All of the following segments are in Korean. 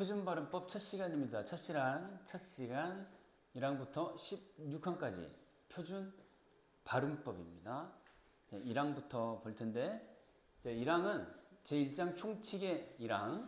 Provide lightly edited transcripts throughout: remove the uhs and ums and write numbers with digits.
표준 발음법 첫 시간입니다. 첫 시간 1항부터 16항까지 표준 발음법입니다. 1항부터 볼 텐데 1항은 제1장 총칙의 1항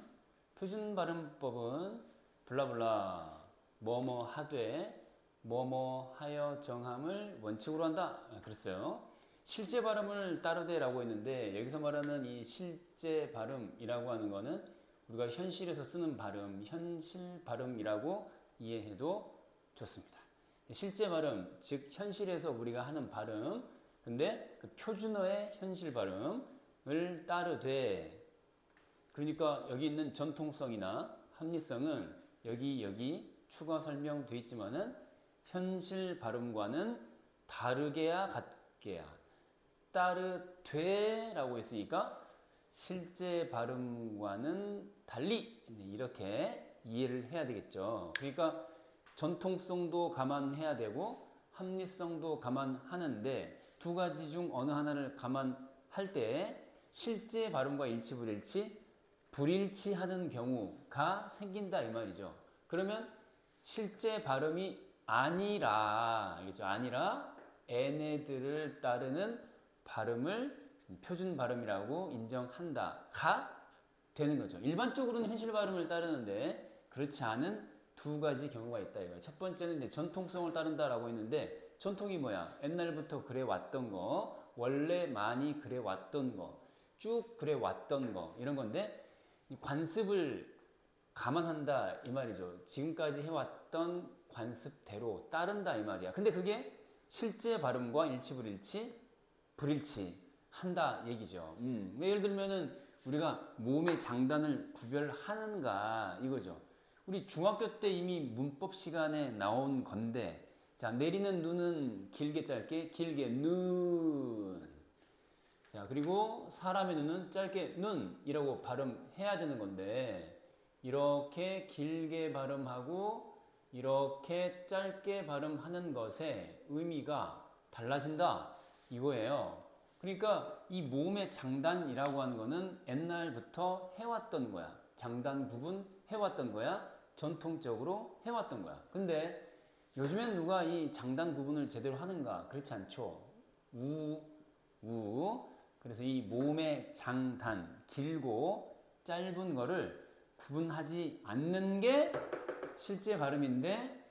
표준 발음법은 블라블라 뭐뭐 하되 뭐뭐 하여 정함을 원칙으로 한다 그랬어요. 실제 발음을 따르되 라고 했는데 여기서 말하는 이 실제 발음이라고 하는 거는 우리가 현실에서 쓰는 발음, 현실 발음이라고 이해해도 좋습니다. 실제 발음, 즉 현실에서 우리가 하는 발음, 근데 그 표준어의 현실 발음을 따르되, 그러니까 여기 있는 전통성이나 합리성은 여기 추가 설명돼 있지만은 현실 발음과는 다르게야 같게야 따르되 라고 했으니까 실제 발음과는 달리 이렇게 이해를 해야 되겠죠. 그러니까 전통성도 감안해야 되고 합리성도 감안하는데 두 가지 중 어느 하나를 감안할 때 실제 발음과 불일치하는 경우가 생긴다 이 말이죠. 그러면 실제 발음이 아니라, 알겠죠? 아니라 얘네들을 따르는 발음을 표준 발음이라고 인정한다가 되는 거죠. 일반적으로는 현실 발음을 따르는데 그렇지 않은 두 가지 경우가 있다 이거예요. 첫 번째는 이제 전통성을 따른다라고 했는데 전통이 뭐야? 옛날부터 그래 왔던 거, 원래 많이 그래 왔던 거, 쭉 그래 왔던 거 이런 건데 이 관습을 감안한다 이 말이죠. 지금까지 해왔던 관습대로 따른다 이 말이야. 근데 그게 실제 발음과 불일치 한다 얘기죠. 예를 들면은 우리가 몸의 장단을 구별하는가 이거죠. 우리 중학교 때 이미 문법 시간에 나온 건데, 자, 내리는 눈은 길게 짧게, 길게 눈. 자, 그리고 사람의 눈은 짧게 눈이라고 발음해야 되는 건데, 이렇게 길게 발음하고 이렇게 짧게 발음하는 것의 의미가 달라진다 이거예요. 그러니까 이 몸의 장단이라고 하는 거는 옛날부터 해왔던 거야. 장단 구분 해왔던 거야. 전통적으로 해왔던 거야. 근데 요즘엔 누가 이 장단 구분을 제대로 하는가? 그렇지 않죠. 그래서 이 몸의 장단, 길고 짧은 거를 구분하지 않는 게 실제 발음인데,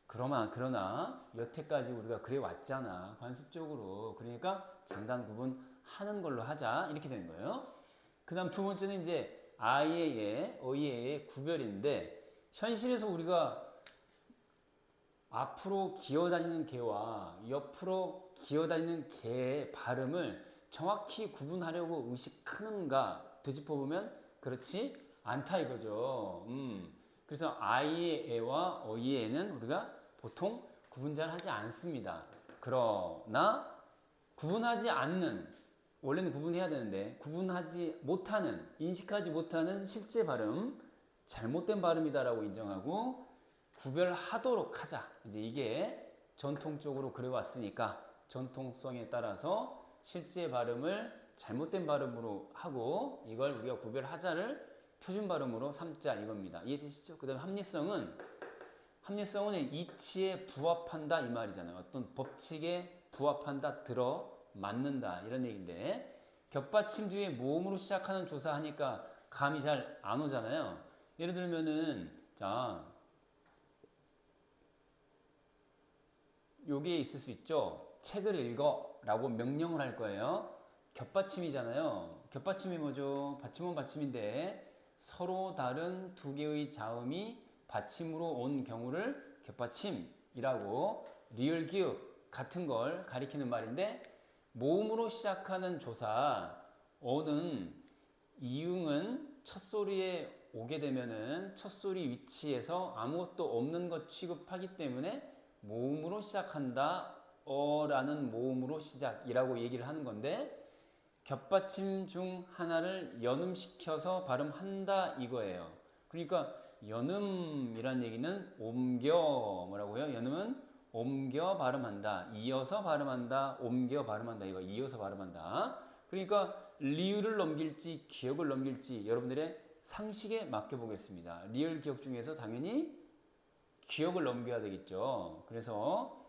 그러나 여태까지 우리가 그래 왔잖아. 관습적으로. 그러니까 장단 구분하는 걸로 하자. 이렇게 되는 거예요. 그 다음 두 번째는 이제 아예의, 어예의 구별인데, 현실에서 우리가 앞으로 기어다니는 개와 옆으로 기어다니는 개의 발음을 정확히 구분하려고 의식하는가 되짚어보면 그렇지 않다 이거죠. 그래서 아이의 애와 어이의 애는 우리가 보통 구분 잘 하지 않습니다. 그러나 구분하지 않는, 원래는 구분해야 되는데 구분하지 못하는, 인식하지 못하는 실제 발음, 잘못된 발음이다라고 인정하고 구별하도록 하자. 이제 이게 전통적으로 그래왔으니까 전통성에 따라서 실제 발음을 잘못된 발음으로 하고 이걸 우리가 구별하자를 표준 발음으로 삼자 이겁니다. 이해되시죠? 그 다음 합리성은 이치에 부합한다 이 말이잖아요. 어떤 법칙에 부합한다, 들어맞는다 이런 얘기인데, 겹받침 뒤에 모음으로 시작하는 조사 하니까 감이 잘 안 오잖아요. 예를 들면은 자, 여기에 있을 수 있죠. 책을 읽어 라고 명령을 할 거예요. 겹받침이잖아요. 겹받침이 뭐죠? 받침은 받침인데 서로 다른 두 개의 자음이 받침으로 온 경우를 겹받침이라고, 리을 기읍 같은 걸 가리키는 말인데, 모음으로 시작하는 조사 어는 이응은 첫 소리에 오게 되면은 첫 소리 위치에서 아무것도 없는 것 취급하기 때문에 모음으로 시작한다. 어라는 모음으로 시작이라고 얘기를 하는 건데, 겹받침 중 하나를 연음시켜서 발음한다 이거예요. 그러니까 연음이란 얘기는 옮겨, 뭐라고요? 연음은 옮겨 발음한다, 이어서 발음한다, 옮겨 발음한다, 이거 이어서 발음한다. 그러니까 리을을 넘길지 기억을 넘길지 여러분들의 상식에 맡겨보겠습니다. 리을 기억 중에서 당연히 기억을 넘겨야 되겠죠. 그래서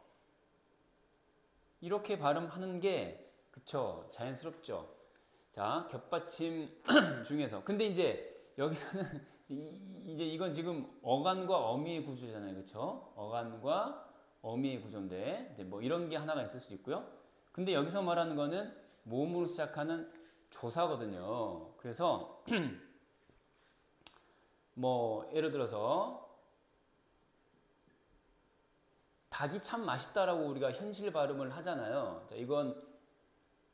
이렇게 발음하는 게 그쵸, 자연스럽죠. 자, 겹받침 중에서 근데 이제 여기서는 이제 이건 지금 어간과 어미의 구조잖아요. 그쵸? 어간과 어미의 구조인데 이제 뭐 이런 게 하나가 있을 수 있고요. 근데 여기서 말하는 거는 모음으로 시작하는 조사거든요. 그래서 뭐 예를 들어서 닭이 참 맛있다라고 우리가 현실 발음을 하잖아요. 자, 이건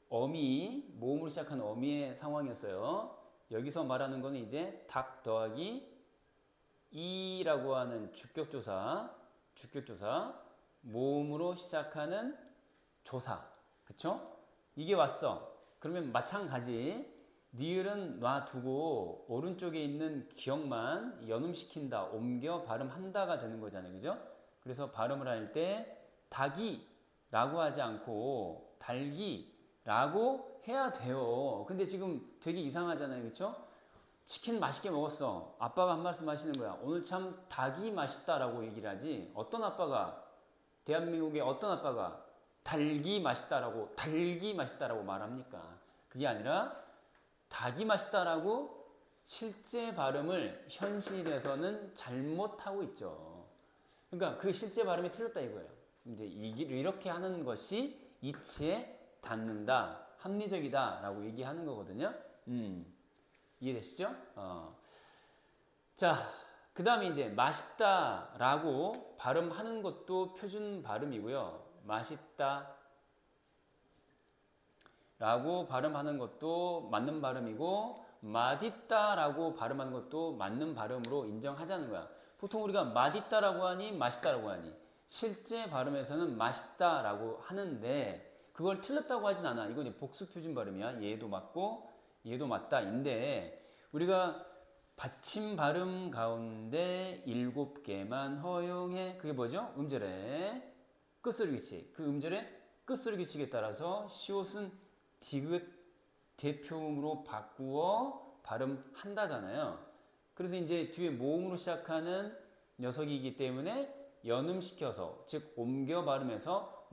어미, 모음으로 시작하는 어미의 상황이었어요. 여기서 말하는 거는 이제 닭 더하기 이라고 하는 주격조사, 모음으로 시작하는 조사, 그쵸? 이게 왔어. 그러면 마찬가지 리을은 놔두고 오른쪽에 있는 기억만 연음시킨다, 옮겨 발음한다가 되는 거잖아요. 그죠? 그래서 발음을 할 때 닭이라고 하지 않고 달기라고 해야 돼요. 근데 지금 되게 이상하잖아요. 그쵸? 치킨 맛있게 먹었어. 아빠가 한 말씀 하시는 거야. 오늘 참 닭이 맛있다라고 얘기를 하지. 어떤 아빠가, 대한민국의 어떤 아빠가 달기 맛있다라고 말합니까? 그게 아니라 닭이 맛있다라고 실제 발음을 현실에서는 잘못하고 있죠. 그러니까 그 실제 발음이 틀렸다 이거예요. 이제 이렇게 하는 것이 이치에 닿는다, 합리적이다라고 얘기하는 거거든요. 이해되시죠? 자, 그 다음에 이제 맛있다라고 발음하는 것도 표준 발음이고요. 맛있다 라고 발음하는 것도 맞는 발음이고 맛있다라고 발음하는 것도 맞는 발음으로 인정하자는 거야. 보통 우리가 맛있다라고 하니 맛있다라고 하니 실제 발음에서는 맛있다라고 하는데 그걸 틀렸다고 하진 않아. 이건 복수 표준 발음이야. 얘도 맞고 얘도 맞다인데 우리가 받침 발음 가운데 7개만 허용해. 그게 뭐죠? 음절의 끝소리 규칙. 그 음절의 끝소리 규칙에 따라서 시옷은 디귿 대표음으로 바꾸어 발음한다잖아요. 그래서 이제 뒤에 모음으로 시작하는 녀석이기 때문에 연음시켜서 즉 옮겨 발음해서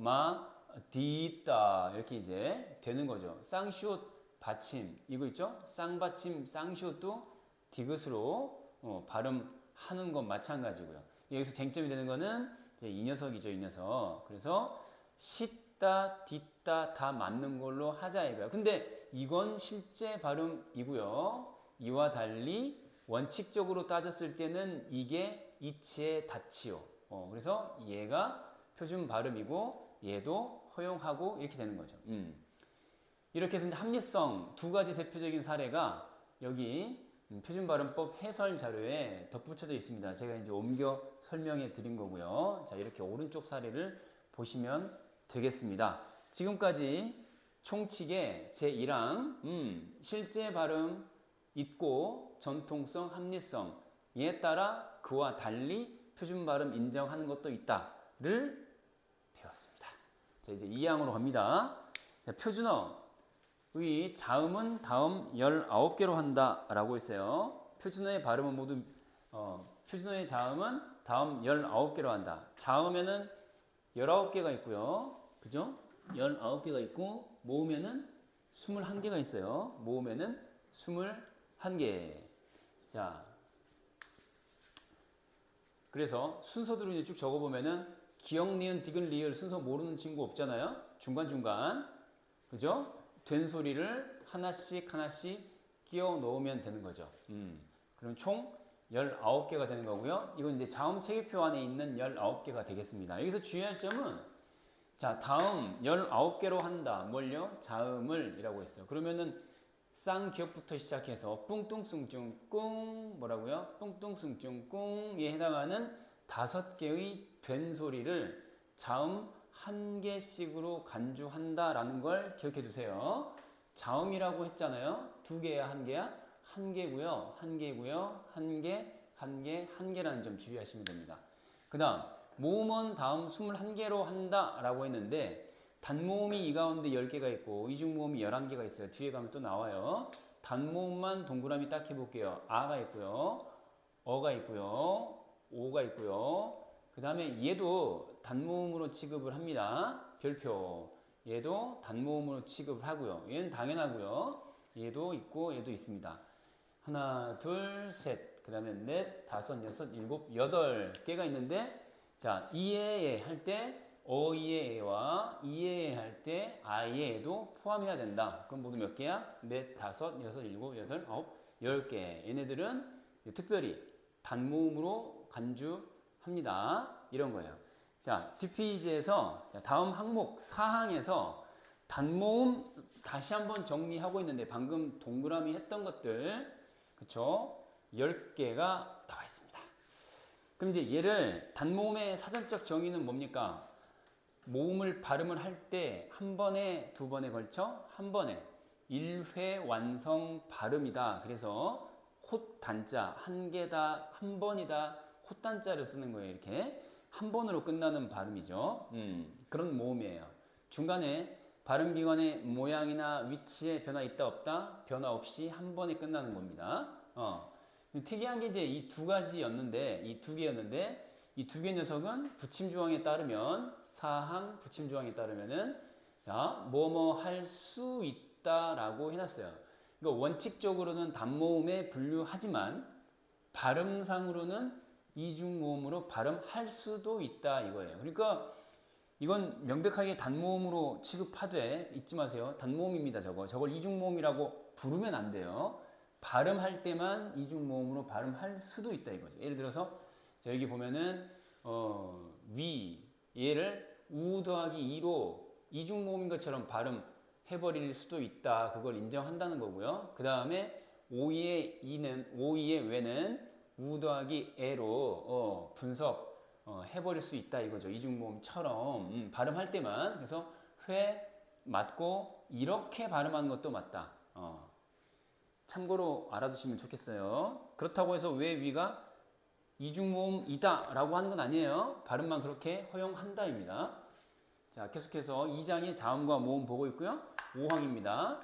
디있다 이렇게 이제 되는 거죠. 쌍시옷 받침 이거 있죠? 쌍받침 쌍시옷도 디귿으로 발음하는 건 마찬가지고요. 여기서 쟁점이 되는 거는 이제 이 녀석이죠. 이 녀석. 그래서 싯다 딛다 다 맞는 걸로 하자 이거예요. 근데 이건 실제 발음이고요. 이와 달리 원칙적으로 따졌을 때는 이게 이치에 닿지요. 그래서 얘가 표준 발음이고 얘도 허용하고 이렇게 되는 거죠. 이렇게 해서 합리성 두 가지 대표적인 사례가 여기 표준발음법 해설 자료에 덧붙여져 있습니다. 제가 이제 옮겨 설명해 드린 거고요. 자, 이렇게 오른쪽 사례를 보시면 되겠습니다. 지금까지 총칙의 제1항 실제 발음 있고 전통성, 합리성에 따라 그와 달리 표준 발음 인정하는 것도 있다를 배웠습니다. 자, 이제 2항으로 갑니다. 자, 표준어의 자음은 다음 19개로 한다 라고 했어요. 표준어의 발음은 모두 표준어의 자음은 다음 19개로 한다. 자음에는 19개가 있고요. 그죠? 19개가 있고 모음에는 21개가 있어요. 모음에는 21개. 자, 그래서 순서대로 이제 쭉 적어보면은 기역, 니은, 디귿, 리을 순서 모르는 친구 없잖아요. 중간중간. 그죠? 된 소리를 하나씩 끼워 넣으면 되는 거죠. 그럼 총 19개가 되는 거고요. 이건 이제 자음 체계표 안에 있는 19개가 되겠습니다. 여기서 주의할 점은 자, 다음 19개로 한다. 뭘요? 자음을 이라고 했어요. 그러면은 쌍기역부터 시작해서 뿡뚱숭쭝 꿍 뭐라고요? 뿡뚱숭쭝 꿍에 해당하는 5개의 된 소리를 자음 1개씩으로 간주한다라는 걸 기억해 두세요. 자음이라고 했잖아요. 2개야, 1개야? 1개고요. 1개고요. 1개라는 점 주의하시면 됩니다. 그 다음 모음은 다음 21개로 한다라고 했는데 단모음이 이 가운데 10개가 있고 이중모음이 11개가 있어요. 뒤에 가면 또 나와요. 단모음만 동그라미 딱 해볼게요. 아가 있고요. 어가 있고요. 오가 있고요. 그 다음에 얘도 단모음으로 취급을 합니다. 별표. 얘도 단모음으로 취급을 하고요. 얘는 당연하고요. 얘도 있고 얘도 있습니다. 하나, 둘, 셋. 그 다음에 넷, 다섯, 여섯, 일곱, 여덟 개가 있는데, 자, 이에 할 때 어이의 애와 이에 할 때 아이의 애도 포함해야 된다. 그럼 모두 몇 개야? 넷, 다섯, 여섯, 일곱, 여덟, 아홉, 열 개. 얘네들은 특별히 단모음으로 간주합니다. 이런 거예요. 자, 뒷페이지에서 다음 항목 4항에서 단모음 다시 한번 정리하고 있는데 방금 동그라미 했던 것들 그쵸? 10개가 나와 있습니다. 그럼 이제 얘를 단모음의 사전적 정의는 뭡니까? 모음을 발음을 할 때 한 번에 두 번에 걸쳐 한 번에 1회 완성 발음이다. 그래서 홑단자 한 개다 한 번이다 홑단자를 쓰는 거예요. 이렇게 한 번으로 끝나는 발음이죠. 그런 모음이에요. 중간에 발음기관의 모양이나 위치에 변화 있다 없다 변화 없이 한 번에 끝나는 겁니다. 특이한 게 이제 이 두 가지였는데 이 두 개였는데 이 두 개 녀석은 붙임조항에 따르면 사항 붙임조항에 따르면은 자 뭐뭐 할 수 있다라고 해놨어요. 그러니까 원칙적으로는 단모음에 분류하지만 발음상으로는 이중모음으로 발음할 수도 있다 이거예요. 그러니까 이건 명백하게 단모음으로 취급하되 잊지 마세요. 단모음입니다. 저걸 이중모음이라고 부르면 안 돼요. 발음할 때만 이중모음으로 발음할 수도 있다 이거죠. 예를 들어서 자, 여기 보면은 위 얘를 우 더하기 2로 이중모음인 것처럼 발음해버릴 수도 있다. 그걸 인정한다는 거고요. 그 다음에 오이의 왜는 우 더하기 에로 분석 해버릴 수 있다 이거죠. 이중모음처럼 발음할 때만. 그래서 회 맞고 이렇게 발음하는 것도 맞다. 참고로 알아두시면 좋겠어요. 그렇다고 해서 왜 위가 이중모음이다 라고 하는 건 아니에요. 발음만 그렇게 허용한다입니다. 자, 계속해서 2장의 자음과 모음 보고 있고요. 5항입니다.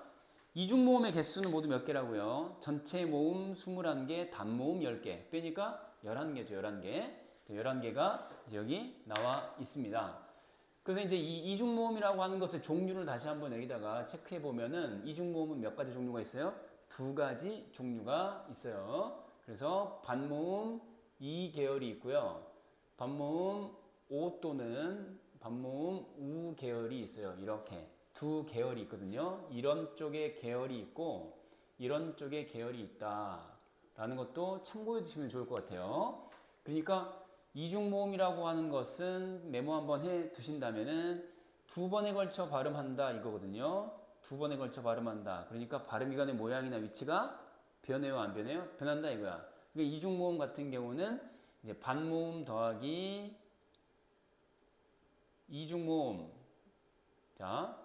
이중모음의 개수는 모두 몇 개라고요? 전체 모음 21개, 단모음 10개. 빼니까 11개죠. 11개. 11개가 여기 나와 있습니다. 그래서 이제 이 이중모음이라고 하는 것의 종류를 다시 한번 여기다가 체크해 보면은 이중모음은 몇 가지 종류가 있어요? 두 가지 종류가 있어요. 그래서 반모음 2계열이 있고요. 반모음 5 또는 반모음 우 계열이 있어요. 이렇게 두 계열이 있거든요. 이런 쪽에 계열이 있고 이런 쪽에 계열이 있다라는 것도 참고해 두시면 좋을 것 같아요. 그러니까 이중모음이라고 하는 것은 메모 한번 해 두신다면은 두 번에 걸쳐 발음한다 이거거든요. 두 번에 걸쳐 발음한다. 그러니까 발음기관의 모양이나 위치가 변해요, 안 변해요? 변한다 이거야. 그러니까 이중모음 같은 경우는 이제 반모음 더하기 이중모음. 자,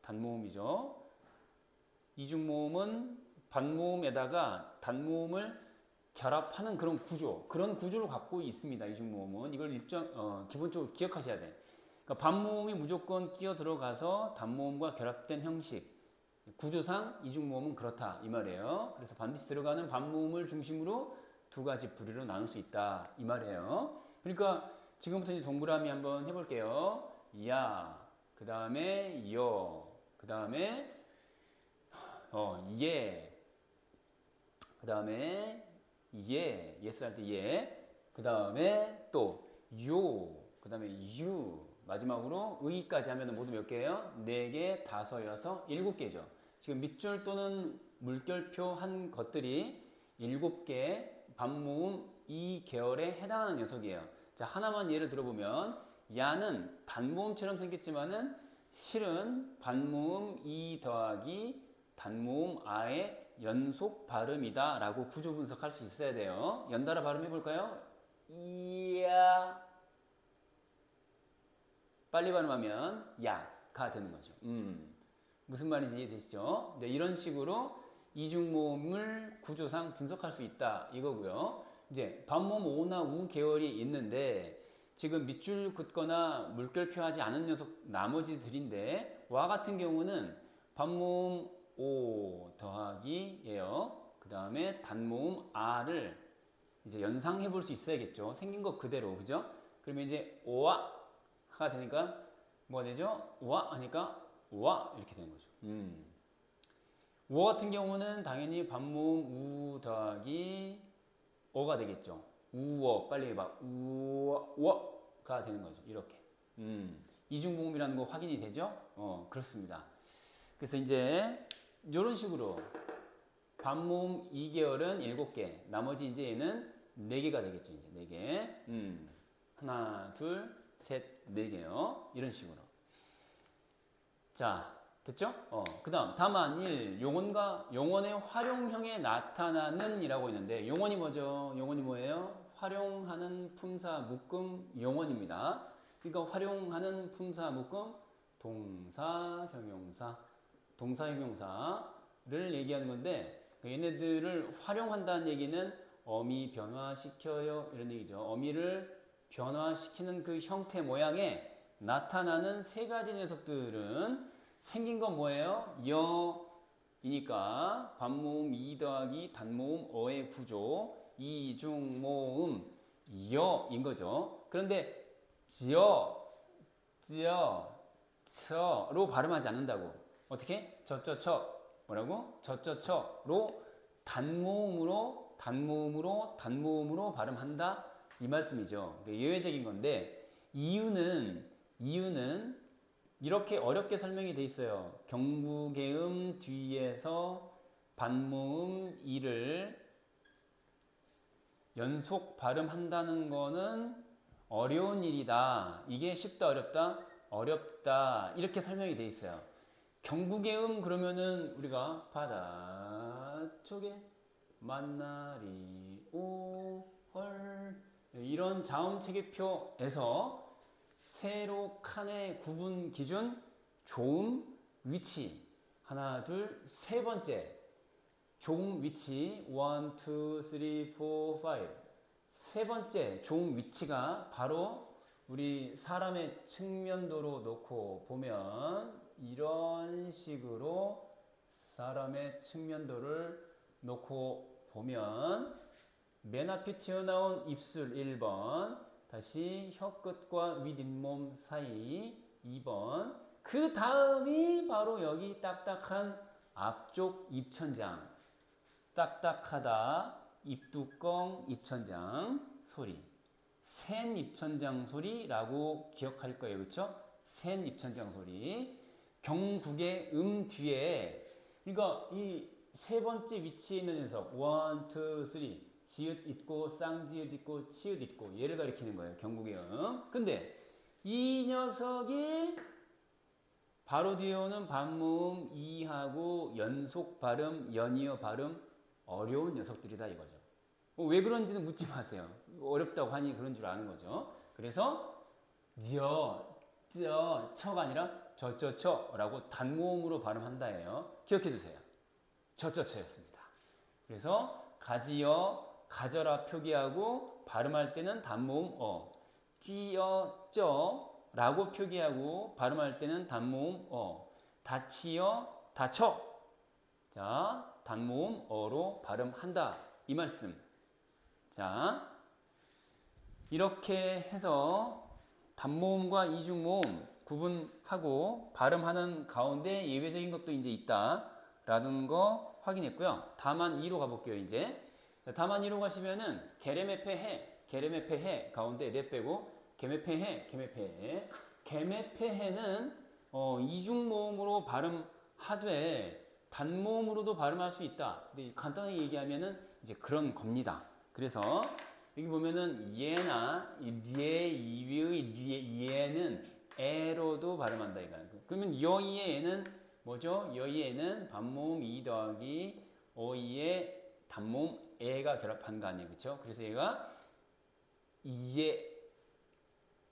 단모음이죠. 이중모음은 반모음에다가 단모음을 결합하는 그런 구조를 갖고 있습니다. 이중모음은 이걸 기본적으로 기억하셔야 돼. 그러니까 반모음이 무조건 끼어 들어가서 단모음과 결합된 형식. 구조상 이중모음은 그렇다 이 말이에요. 그래서 반드시 들어가는 반모음을 중심으로 두 가지 부류로 나눌 수 있다 이 말이에요. 그러니까 지금부터 이제 동그라미 한번 해볼게요. 야, 그 다음에 여, 그 다음에 예, 그 다음에 예, 예스 할 때 예, 그 다음에 또 요, 그 다음에 유, 마지막으로 의까지 하면 모두 몇 개예요? 4개, 5, 6, 7개죠. 지금 밑줄 또는 물결표 한 것들이 7개 반모음 이 계열에 해당하는 녀석이에요. 자, 하나만 예를 들어보면 야는 단모음처럼 생겼지만은 실은 반모음 이 더하기 단모음 아의 연속 발음이다 라고 구조 분석할 수 있어야 돼요. 연달아 발음해 볼까요? 이야. 빨리 발음하면 야가 되는 거죠. 무슨 말인지 이해되시죠? 네, 이런 식으로 이중모음을 구조상 분석할 수 있다 이거고요. 이제 반모음 오나 우 계열이 있는데 지금 밑줄 긋거나 물결표 하지 않은 녀석 나머지들인데 와 같은 경우는 반모음 오 더하기 예요. 그 다음에 단모음 아를 이제 연상해 볼 수 있어야겠죠. 생긴 것 그대로, 그죠? 그러면 이제 오와가 되니까 뭐가 되죠? 와 하니까 와 이렇게 되는 거죠. 우어 같은 경우는 당연히 반모음 우 더하기 어가 되겠죠. 우어 빨리 해봐. 우어가 되는 거죠. 이렇게. 이중모음이라는 거 확인이 되죠? 그렇습니다. 그래서 이제 이런 식으로 반모음 2계열은 7개, 나머지 이제 얘는 4개가 되겠죠. 이제 4개. 하나, 둘, 셋, 4개요. 이런 식으로. 자, 됐죠? 그 다음, 다만 1, 용언과 용언의 활용형에 나타나는 이라고 있는데, 용언이 뭐죠? 용언이 뭐예요? 활용하는 품사, 묶음, 용언입니다. 그러니까 활용하는 품사, 묶음, 동사, 형용사, 동사, 형용사를 얘기하는 건데, 얘네들을 활용한다는 얘기는 어미 변화시켜요. 이런 얘기죠. 어미를 변화시키는 그 형태 모양에 나타나는 3가지 녀석들은 생긴 건 뭐예요? 여이니까 반모음 2 더하기 단모음 어의 구조 이중모음 여인 거죠. 그런데 쩌로 발음하지 않는다고. 어떻게? 저쩌처 뭐라고? 저쩌처로 단모음으로 발음한다 이 말씀이죠. 예외적인 건데 이유는 이렇게 어렵게 설명이 돼 있어요. 경구개음 뒤에서 반모음 이를 연속 발음한다는 거는 어려운 일이다. 이게 쉽다 어렵다? 어렵다. 이렇게 설명이 돼 있어요. 경구개음 그러면은 우리가 바다 쪽에 만날이 오헐 이런 자음체계표에서 세로 칸의 구분 기준 조음 위치 하나 둘 세 번째 조음 위치 1, 2, 3, 4, 5 세 번째 조음 위치가 바로 우리 사람의 측면도로 놓고 보면 이런 식으로 사람의 측면도를 놓고 보면 맨 앞에 튀어나온 입술 1번 다시 혀끝과 윗잇몸 사이 2번 그 다음이 바로 여기 딱딱한 앞쪽 입천장 딱딱하다 입뚜껑 입천장 소리 센 입천장 소리라고 기억할 거예요. 그렇죠? 센 입천장 소리 경국의 뒤에 그러니까 이 세 번째 위치에 있는 녀석 1, 2, 3 지읒 있고 쌍지읒 있고 치읒 있고 얘를 가리키는 거예요. 경국의 근데 이 녀석이 바로 뒤에 오는 반모음 이하고 연속 발음 연이어 발음 어려운 녀석들이다 이거죠. 왜 그런지는 묻지 마세요. 어렵다고 하니 그런 줄 아는 거죠. 그래서 처가 아니라 저라고 단모음으로 발음한다예요. 기억해 두세요. 저였습니다. 그래서 가지여 가져라 표기하고 발음할 때는 단모음 찌여쩌라고 표기하고 발음할 때는 단모음 다치여 다쳐 자 단모음 어로 발음한다 이 말씀. 자 이렇게 해서 단모음과 이중모음 구분하고 발음하는 가운데 예외적인 것도 이제 있다라는 거 확인했고요. 다만 2로 가볼게요. 이제 다만 2로 가시면은 게레메페해 가운데 내 빼고 게메페해는 이중모음으로 발음하되 단모음으로도 발음할 수 있다. 근데 간단하게 얘기하면은 이제 그런 겁니다. 그래서 여기 보면은 예나 리에 이위의 예는 에로도 발음한다 이거야. 그러면 여이의 예는 뭐죠? 여이의 예는 반모음 2 더하기 어이의 단모음 에가 결합한 거 아니에요. 그렇죠? 그래서 얘가 이에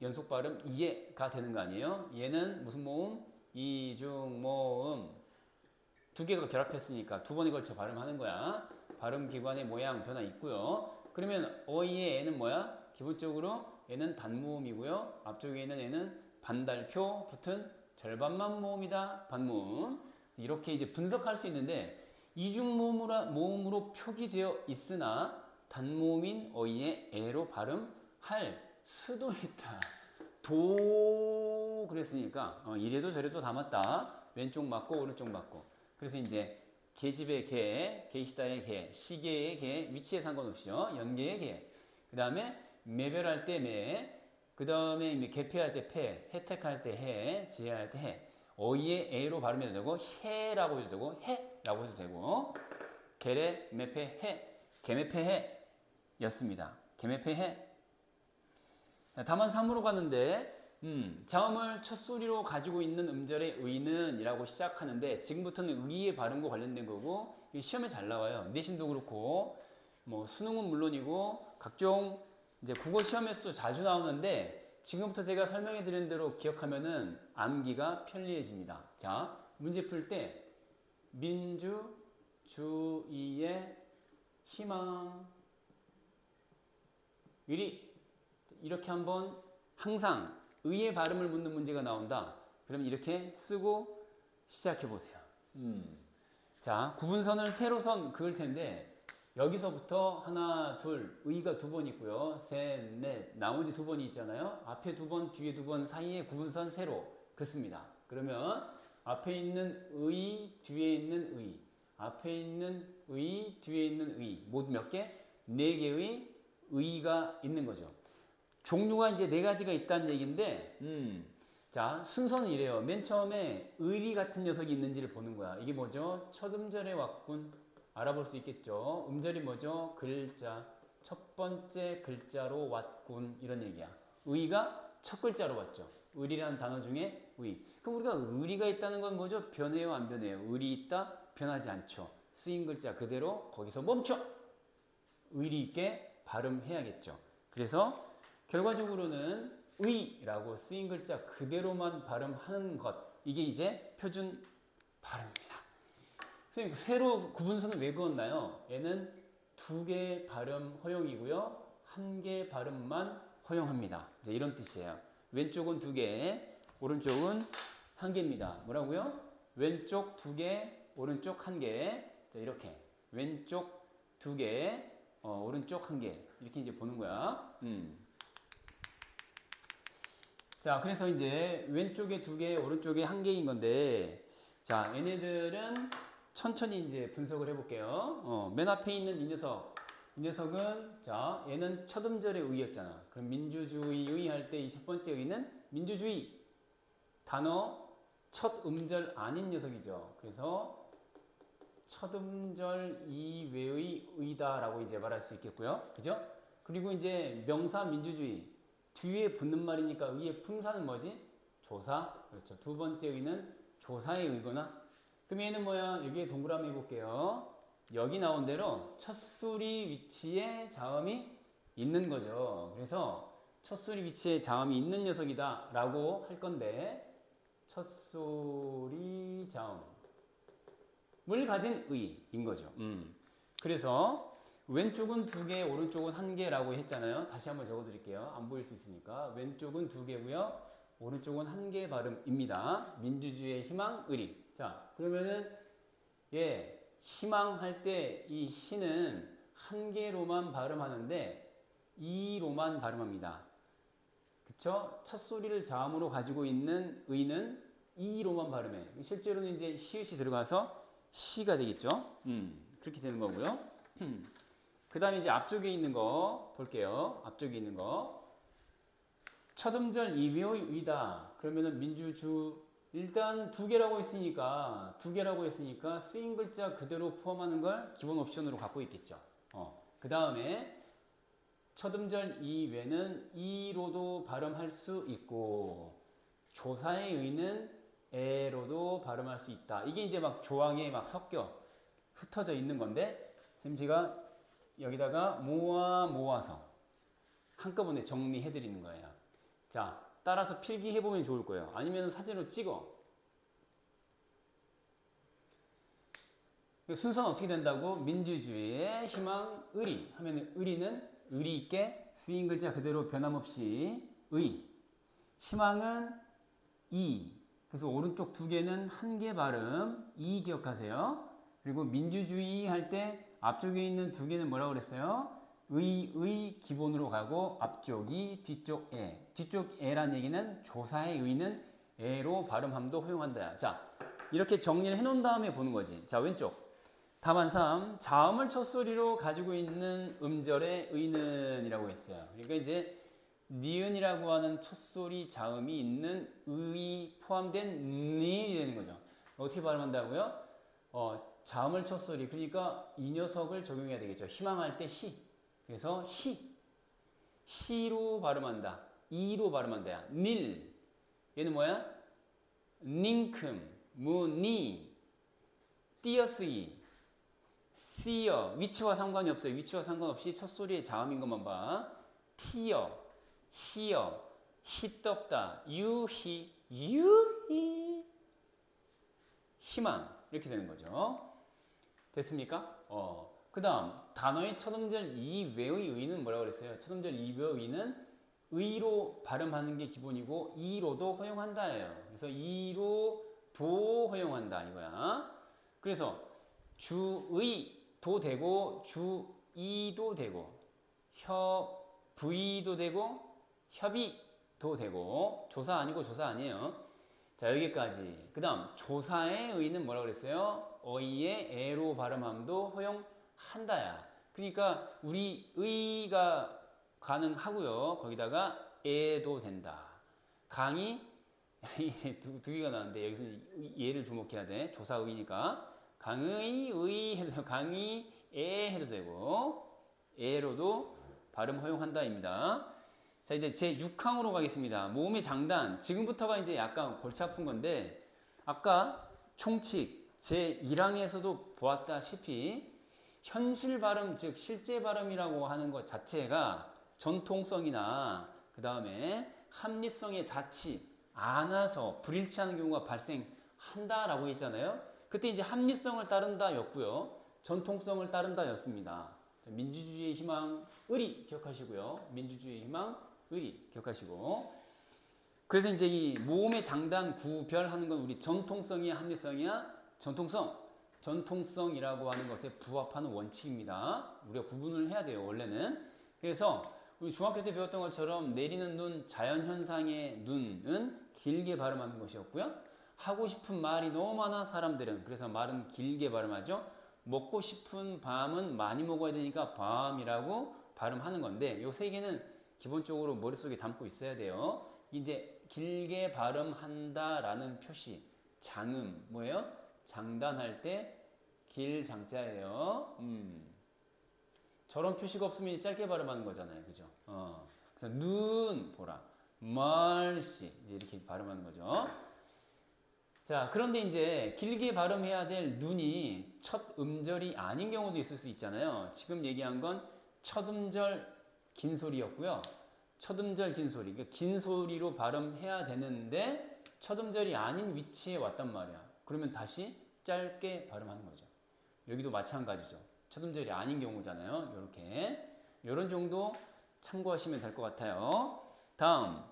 연속 발음 이에가 되는 거 아니에요? 얘는 무슨 모음? 이중모음 두 개가 결합했으니까 두 번에 걸쳐 발음하는 거야. 발음 기관의 모양 변화 있고요. 그러면 어이의 애는 뭐야? 기본적으로 얘는 단모음이고요. 앞쪽에 있는 애는 반달표 붙은 절반만 모음이다. 반모음. 이렇게 이제 분석할 수 있는데 이중 모음으로 표기되어 있으나 단모음인 어휘의 에로 발음할 수도 있다. 도 그랬으니까 이래도 저래도 다 맞다. 왼쪽 맞고 오른쪽 맞고. 그래서 이제 계집의 개, 계시다의 개, 시계의 개, 위치에 상관없이요. 연계의 개. 그 다음에 매별할 때 매, 그 다음에 개폐할 때 폐, 혜택할 때 해, 지혜할 때 해. 어휘의 에로 발음해도 되고 해라고 해도 되고 해라고 해도 되고 개래 매폐 해, 개매폐 해 였습니다. 개매폐 해. 다만 3으로 가는데 자음을 첫 소리로 가지고 있는 음절의 의는 이라고 시작하는데 지금부터는 의의 발음과 관련된 거고 시험에 잘 나와요. 내신도 그렇고 뭐 수능은 물론이고 각종 이제 국어 시험에서도 자주 나오는데 지금부터 제가 설명해 드린 대로 기억하면은 암기가 편리해집니다. 자, 문제 풀 때 민주주의의 희망 의리 이렇게 한번 항상 의의 발음을 묻는 문제가 나온다. 그럼 이렇게 쓰고 시작해 보세요. 자, 구분선을 세로선 그을 텐데 여기서부터 하나, 둘, 의가 2번 있고요. 셋, 넷, 나머지 2번이 있잖아요. 앞에 2번, 뒤에 2번 사이에 구분선 세로 긋습니다. 그러면 앞에 있는 의, 뒤에 있는 의, 앞에 있는 의, 뒤에 있는 의 모두 몇 개? 4개의 의가 있는 거죠. 종류가 이제 4가지가 있다는 얘기인데 자, 순서는 이래요. 맨 처음에 의리 같은 녀석이 있는지를 보는 거야. 이게 뭐죠? 첫 음절의 왔군 알아볼 수 있겠죠. 음절이 뭐죠? 글자. 첫 번째 글자로 왔군 이런 얘기야. 의가 첫 글자로 왔죠. 의리라는 단어 중에 의. 그럼 우리가 의리가 있다는 건 뭐죠? 변해요, 안 변해요? 의리 있다? 변하지 않죠. 쓰인 글자 그대로 거기서 멈춰. 의리 있게 발음해야겠죠. 그래서 결과적으로는 의라고 쓰인 글자 그대로만 발음하는 것. 이게 이제 표준 발음입니다. 선생님, 세로 구분선은 왜 그었나요? 얘는 2개 발음 허용이고요. 1개 발음만 허용합니다. 이제 이런 뜻이에요. 왼쪽은 2개, 오른쪽은 1개입니다. 뭐라고요? 왼쪽 2개, 오른쪽 1개. 자, 이렇게. 왼쪽 2개, 오른쪽 1개. 이렇게 이제 보는 거야. 자, 그래서 이제 왼쪽에 2개, 오른쪽에 1개인 건데, 자, 얘네들은 천천히 이제 분석을 해볼게요. 맨 앞에 있는 이 녀석. 이 녀석은, 자, 얘는 첫 음절의 의였잖아. 그럼 민주주의의 할 때 이 첫 번째 의는 민주주의. 단어 첫 음절 아닌 녀석이죠. 그래서 첫 음절 이외의 의다라고 이제 말할 수 있겠고요. 그죠? 그리고 이제 명사 민주주의. 뒤에 붙는 말이니까 의의 품사는 뭐지? 조사. 그렇죠. 2번째 의는 조사의 의거나. 그럼 얘는 뭐야? 여기에 동그라미 해볼게요. 여기 나온 대로 첫 소리 위치에 자음이 있는 거죠. 그래서 첫 소리 위치에 자음이 있는 녀석이다 라고 할 건데 첫 소리 자음을 가진 의인 거죠. 그래서 왼쪽은 2개, 오른쪽은 1개라고 했잖아요. 다시 한번 적어드릴게요. 안 보일 수 있으니까. 왼쪽은 2개고요. 오른쪽은 1개 발음입니다. 민주주의의 희망, 의리. 자, 그러면은 희망할 때 이 희는 1개로만 발음하는데 이로만 발음합니다. 그쵸? 첫 소리를 자음으로 가지고 있는 의는 이로만 발음해. 실제로는 이제 시읒이 들어가서 시가 되겠죠? 그렇게 되는 거고요. 그 다음에 이제 앞쪽에 있는 거 볼게요. 앞쪽에 있는 거. 첫 음절 이외의 의다. 그러면은 일단 2개라고 했으니까 쓰인 글자 그대로 포함하는 걸 기본 옵션으로 갖고 있겠죠. 그 다음에 첫 음절 이외는 이로도 발음할 수 있고 조사의 의는 에로도 발음할 수 있다. 이게 이제 막 조항에 막 섞여 흩어져 있는 건데 선생님 제가 여기다가 모아서 한꺼번에 정리해 드리는 거예요. 자, 따라서 필기해 보면 좋을 거예요. 아니면 사진으로 찍어. 순서는 어떻게 된다고? 민주주의의 희망, 의리 하면 의리는 의리 있게 쓰인 글자 그대로 변함없이 의. 희망은 이. 그래서 오른쪽 두 개는 한 개 발음 이 기억하세요. 그리고 민주주의 할 때 앞쪽에 있는 두 개는 뭐라고 그랬어요? 의 기본으로 가고 앞쪽이 뒤쪽 에. 뒤쪽 에란 얘기는 조사의 의는 에로 발음함도 허용한다. 자, 이렇게 정리를 해놓은 다음에 보는 거지. 자, 왼쪽. 답안 3. 자음을 첫소리로 가지고 있는 음절의 의는 이라고 했어요. 그러니까 이제 니은이라고 하는 첫소리 자음이 있는 의 포함된 니이 되는 거죠. 어떻게 발음한다고요? 자음을 첫소리. 그러니까 이 녀석을 적용해야 되겠죠. 희망할 때 희. 그래서 히로 발음한다. 이로 발음한다. 닐. 얘는 뭐야? 닝큼, 무니, 띄어쓰기, 씨어. 위치와 상관이 없어요. 위치와 상관없이 첫소리의 자음인 것만 봐. 티어, 히어, 히떡다, 유희, 희망. 이렇게 되는 거죠. 됐습니까? 그 다음 단어의 첫 음절 이외의 의는 뭐라고 그랬어요? 첫 음절 이외의 의는 의로 발음하는 게 기본이고 이로도 허용한다예요. 그래서 이로도 허용한다 이거야. 그래서 주의도 되고 주의도 되고 협의도 되고 협의도 되고 조사 아니고 조사 아니에요. 자, 여기까지. 그 다음 조사의 의는 뭐라고 그랬어요? 어이의 에로 발음함도 허용한다야. 그러니까 우리 의가 가능하고요. 거기다가 에도 된다. 강의 이제 두 개가 나왔는데 여기서 얘를 주목해야 돼. 조사의니까 강의 의 해도 되고 강의 에 해도 되고 에로도 발음 허용한다입니다. 자, 이제 제 6항으로 가겠습니다. 모음의 장단. 지금부터가 이제 약간 골치 아픈 건데 아까 총칙 제 1항에서도 보았다시피 현실 발음, 즉 실제 발음이라고 하는 것 자체가 전통성이나 그 다음에 합리성에 닿지 않아서 불일치하는 경우가 발생한다라고 했잖아요. 그때 이제 합리성을 따른다였고요. 전통성을 따른다였습니다. 민주주의의 희망, 의리 기억하시고요. 민주주의의 희망, 의리 기억하시고. 그래서 이제 이 모음의 장단 구별하는 건 우리 전통성이야, 합리성이야? 전통성이라고 하는 것에 부합하는 원칙입니다. 우리가 구분을 해야 돼요, 원래는. 그래서 우리 중학교 때 배웠던 것처럼 내리는 눈, 자연현상의 눈은 길게 발음하는 것이었고요. 하고 싶은 말이 너무 많아 사람들은. 그래서 말은 길게 발음하죠. 먹고 싶은 밤은 많이 먹어야 되니까 밤이라고 발음하는 건데 이 세 개는 기본적으로 머릿속에 담고 있어야 돼요. 이제 길게 발음한다라는 표시, 장음 뭐예요? 장단할 때 길 장자예요. 저런 표시가 없으면 짧게 발음하는 거잖아요. 그죠? 그래서 눈 보라, 말씨 이렇게 발음하는 거죠. 자, 그런데 이제 길게 발음해야 될 눈이 첫 음절이 아닌 경우도 있을 수 있잖아요. 지금 얘기한 건 첫 음절 긴 소리였고요. 첫 음절 긴 소리. 그러니까 긴 소리로 발음해야 되는데 첫 음절이 아닌 위치에 왔단 말이야. 그러면 다시 짧게 발음하는 거죠. 여기도 마찬가지죠. 첫 음절이 아닌 경우잖아요. 이렇게. 이런 정도 참고하시면 될 것 같아요. 다음.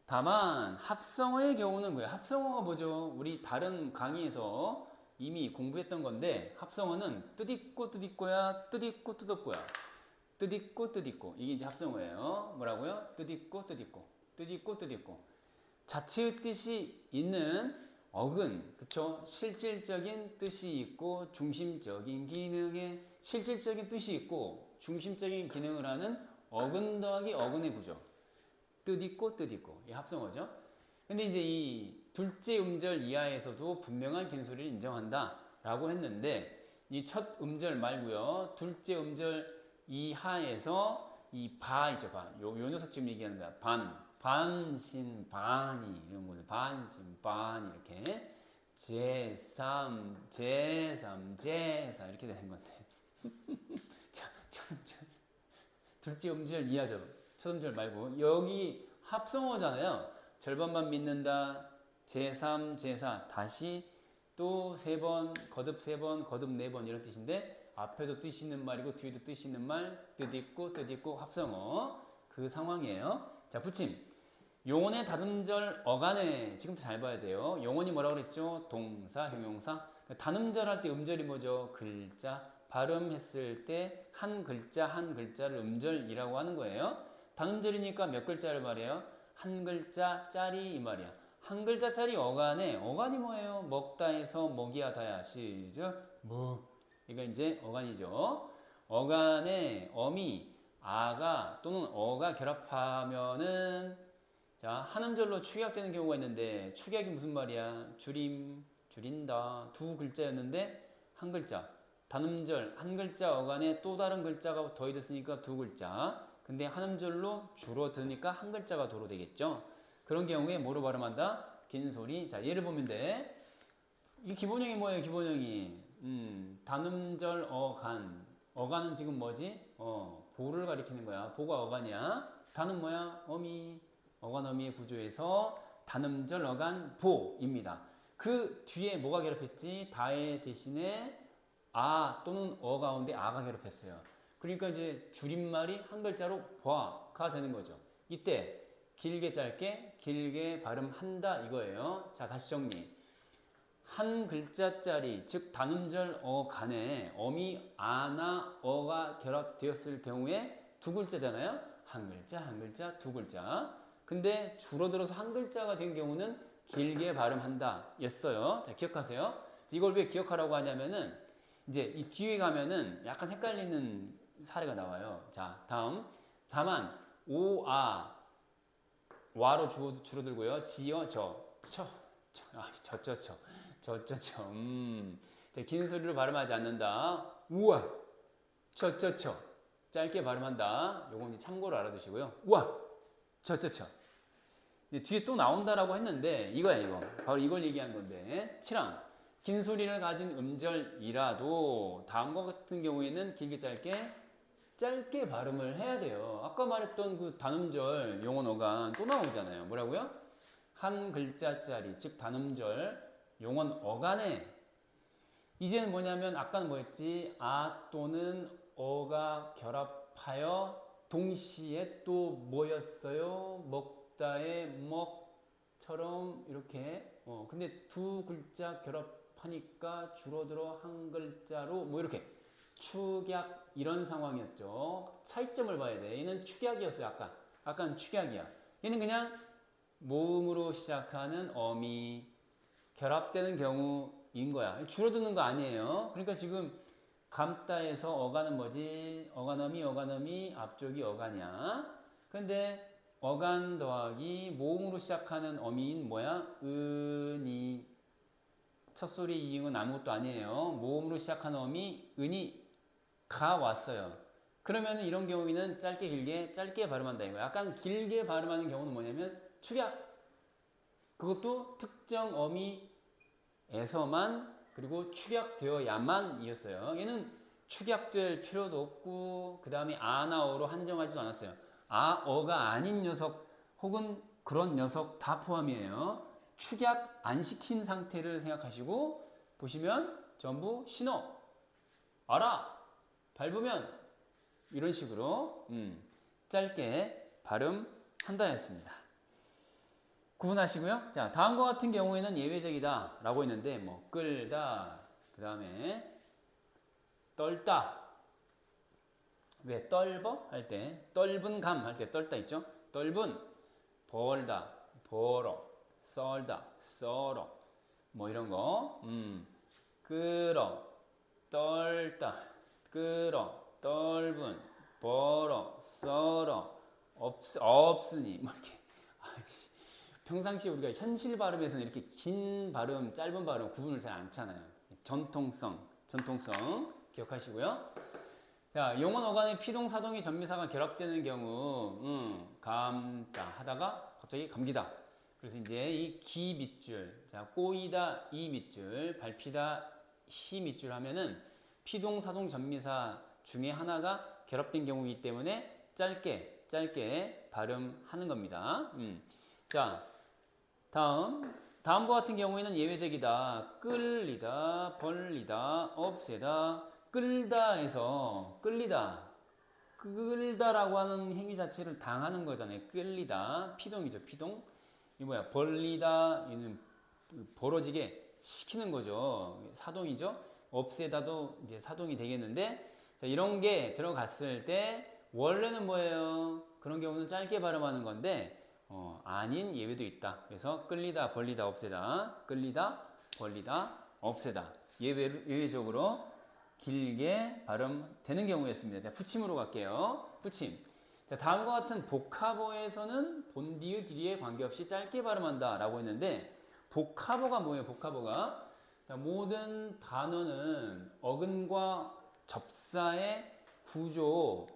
다만 합성어의 경우는 뭐예요? 합성어가 뭐죠? 우리 다른 강의에서 이미 공부했던 건데 합성어는 뜻있고 뜻있고야, 뜻있고 뜻없고야. 뜻있고 뜻있고. 이게 이제 합성어예요. 뭐라고요? 뜻있고 뜻있고. 뜻있고 뜻있고. 자체의 뜻이 있는 어근, 그쵸? 실질적인 뜻이 있고 중심적인 기능에 실질적인 뜻이 있고 중심적인 기능을 하는 어근 더하기 어근의 구조. 뜻있고 뜻있고. 이 합성어죠. 근데 이제 이 둘째 음절 이하에서도 분명한 긴 소리를 인정한다 라고 했는데 이 첫 음절 말고요. 둘째 음절 이하에서 이 바 있죠. 바. 요 녀석 지금 얘기하는 거야. 반신반의 이런 거죠. 반신반의 이렇게 제삼 이렇게 되는 건데. 자, 첫 음절 둘째 음절 이하죠. 첫 음절 말고 여기 합성어잖아요. 절반만 믿는다. 제3, 제4 다시 또 세 번, 거듭 세 번, 거듭 네 번 이런 뜻인데 앞에도 뜻이 있는 말이고 뒤에도 뜻이 있는 말 뜻있고 뜻있고 합성어 그 상황이에요. 자, 붙임. 용언의 다듬절 어간에 지금부터 잘 봐야 돼요. 용언이 뭐라고 그랬죠? 동사, 형용사. 다듬절 할 때 음절이 뭐죠? 글자. 발음했을 때 한 글자 한 글자를 음절이라고 하는 거예요. 다듬절이니까 몇 글자를 말해요? 한 글자짜리 이 말이야. 한 글자짜리 어간에 어간이 뭐예요? 먹다에서 먹이하다야. 시작. 먹. 이거 이제 어간이죠. 어간에 어미, 아가 또는 어가 결합하면은 자, 한 음절로 축약되는 경우가 있는데 축약이 무슨 말이야? 줄임, 줄인다. 두 글자였는데 한 글자. 단음절, 한 글자 어간에 또 다른 글자가 더해졌으니까 두 글자. 근데 한 음절로 줄어드니까 한 글자가 도로 되겠죠? 그런 경우에 뭐로 발음한다? 긴 소리. 자, 예를 보면 돼. 이 기본형이 뭐예요? 기본형이. 단음절 어간. 어간은 지금 뭐지? 보를 가리키는 거야. 보가 어간이야. 단은 뭐야? 어미. 어간 어미의 구조에서 단음절 어간 보입니다. 그 뒤에 뭐가 결합했지? 다의 대신에 아 또는 어 가운데 아가 결합했어요. 그러니까 이제 줄임말이 한 글자로 봐가 되는 거죠. 이때 길게 짧게 길게 발음한다 이거예요. 자, 다시 정리. 한 글자짜리 즉 단음절 어간에 어미 아나 어가 결합되었을 경우에 두 글자잖아요. 한 글자 한 글자 두 글자. 근데 줄어들어서 한 글자가 된 경우는 길게 발음한다 였어요. 자, 기억하세요. 이걸 왜 기억하라고 하냐면은 이제 이 뒤에 가면은 약간 헷갈리는 사례가 나와요. 자, 다음. 다만 오, 아, 와로 줄어들고요. 지어, 긴 소리로 발음하지 않는다. 우와, 짧게 발음한다. 요건 참고로 알아두시고요. 우와, 뒤에 또 나온다라고 했는데 이거야 이거. 바로 이걸 얘기한 건데 7항. 긴 소리를 가진 음절이라도 다음과 같은 경우에는 길게 짧게 발음을 해야 돼요. 아까 말했던 그 단음절 용언 어간 또 나오잖아요. 뭐라고요? 한 글자짜리 즉 단음절 용언 어간에 이제는 뭐냐면 아까는 뭐였지? 아 또는 어가 결합하여 동시에 또 뭐였어요? 먹다의 먹처럼 이렇게 근데 두 글자 결합하니까 줄어들어 한 글자로 뭐 이렇게 축약 이런 상황이었죠. 차이점을 봐야 돼. 얘는 축약이었어요. 아까는 축약이야. 얘는 그냥 모음으로 시작하는 어미 결합되는 경우인 거야. 줄어드는 거 아니에요. 그러니까 지금 감다에서 어간은 뭐지? 어간어미 앞쪽이 어간이야. 근데 어간 더하기 모음으로 시작하는 어미인 뭐야? 은이 첫 소리 이응은 아무것도 아니에요. 모음으로 시작하는 어미 은이 가 왔어요. 그러면 이런 경우에는 짧게 발음한다 이거야. 약간 길게 발음하는 경우는 뭐냐면 축약. 그것도 특정 어미에서만 그리고 축약되어야만 이었어요. 얘는 축약될 필요도 없고 그 다음에 아나어로 한정하지도 않았어요. 아어가 아닌 녀석 혹은 그런 녀석 다 포함이에요. 축약 안 시킨 상태를 생각하시고 보시면 전부 신어, 알아, 밟으면 이런 식으로 짧게 발음한다 했습니다. 구분하시고요. 자, 다음과 같은 경우에는 예외적이다 라고 했는데 뭐 끌다, 그 다음에 떨다. 왜 떨버 할 때 떨분 감 할 때 떨다 있죠? 떨분 벌다, 벌어, 썰다, 썰어 뭐 이런 거. 끌어, 떨다, 끌어, 떨분, 벌어, 썰어, 없으니 뭐 이렇게. 평상시 우리가 현실 발음에서는 이렇게 긴 발음, 짧은 발음 구분을 잘 안 차나요. 전통성 기억하시고요. 자, 용언 어간의 피동사동이 전미사가 결합되는 경우 감다 하다가 갑자기 감기다. 그래서 이제 이 기 밑줄, 자 꼬이다 이 밑줄, 밟히다 히 밑줄 하면은 피동사동 전미사 중에 하나가 결합된 경우이기 때문에 짧게 발음하는 겁니다. 자, 다음과 같은 경우에는 예외적이다. 끌리다, 벌리다, 없애다. 끌다에서 끌리다, 끌다라고 하는 행위 자체를 당하는 거잖아요. 끌리다. 피동이죠. 피동. 이 뭐야? 벌리다. 이는 벌어지게 시키는 거죠. 사동이죠. 없애다도 이제 사동이 되겠는데, 자, 이런 게 들어갔을 때 원래는 뭐예요? 그런 경우는 짧게 발음하는 건데 아닌 예외도 있다. 그래서 끌리다, 벌리다, 없애다. 끌리다, 벌리다, 없애다. 예외적으로 길게 발음되는 경우였습니다. 자, 붙임으로 갈게요. 붙임. 자, 다음과 같은 복합어에서는 본디의 길이에 관계없이 짧게 발음한다 라고 했는데, 복합어가 뭐예요? 복합어가 자, 모든 단어는 어근과 접사의 구조,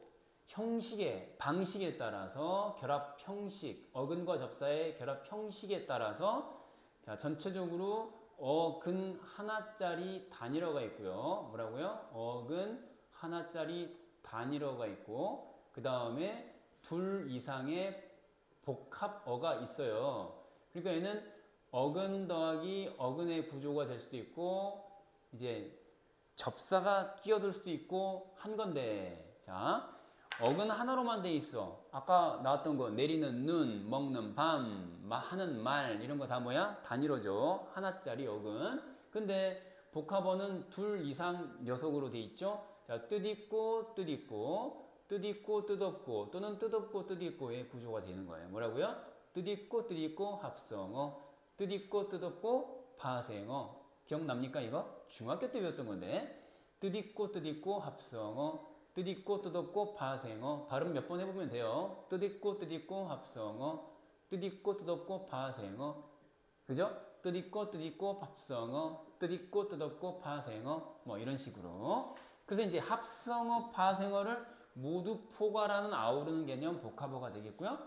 형식의 방식에 따라서 결합 형식, 어근과 접사의 결합 형식에 따라서 자, 전체적으로 어근 하나짜리 단일어가 있고요. 뭐라고요? 어근 하나짜리 단일어가 있고, 그 다음에 둘 이상의 복합어가 있어요. 그러니까 얘는 어근 더하기 어근의 구조가 될 수도 있고, 이제 접사가 끼어들 수도 있고 한 건데, 자, 어근 하나로만 돼 있어. 아까 나왔던 거 내리는 눈, 먹는 밤, 하는 말 이런 거 다 뭐야? 단일어죠. 하나짜리 어근. 근데 복합어는 둘 이상 녀석으로 돼 있죠. 자, 뜻있고 뜻있고 뜻있고 뜻없고 또는 뜻없고 뜻있고의 구조가 되는 거예요. 뭐라고요? 뜻있고 뜻있고 합성어, 뜻있고 뜻없고 파생어. 기억납니까 이거? 중학교 때 배웠던 건데, 뜻있고 뜻있고 합성어, 뜻있고 뜻없고 파생어. 발음 몇 번 해보면 돼요. 뜻있고 뜻있고 합성어, 뜻있고 뜻없고 파생어. 그죠? 뜻있고 뜻있고 합성어, 뜻있고 뜻없고 파생어. 뭐 이런 식으로. 그래서 이제 합성어, 파생어를 모두 포괄하는 아우르는 개념 복합어가 되겠고요.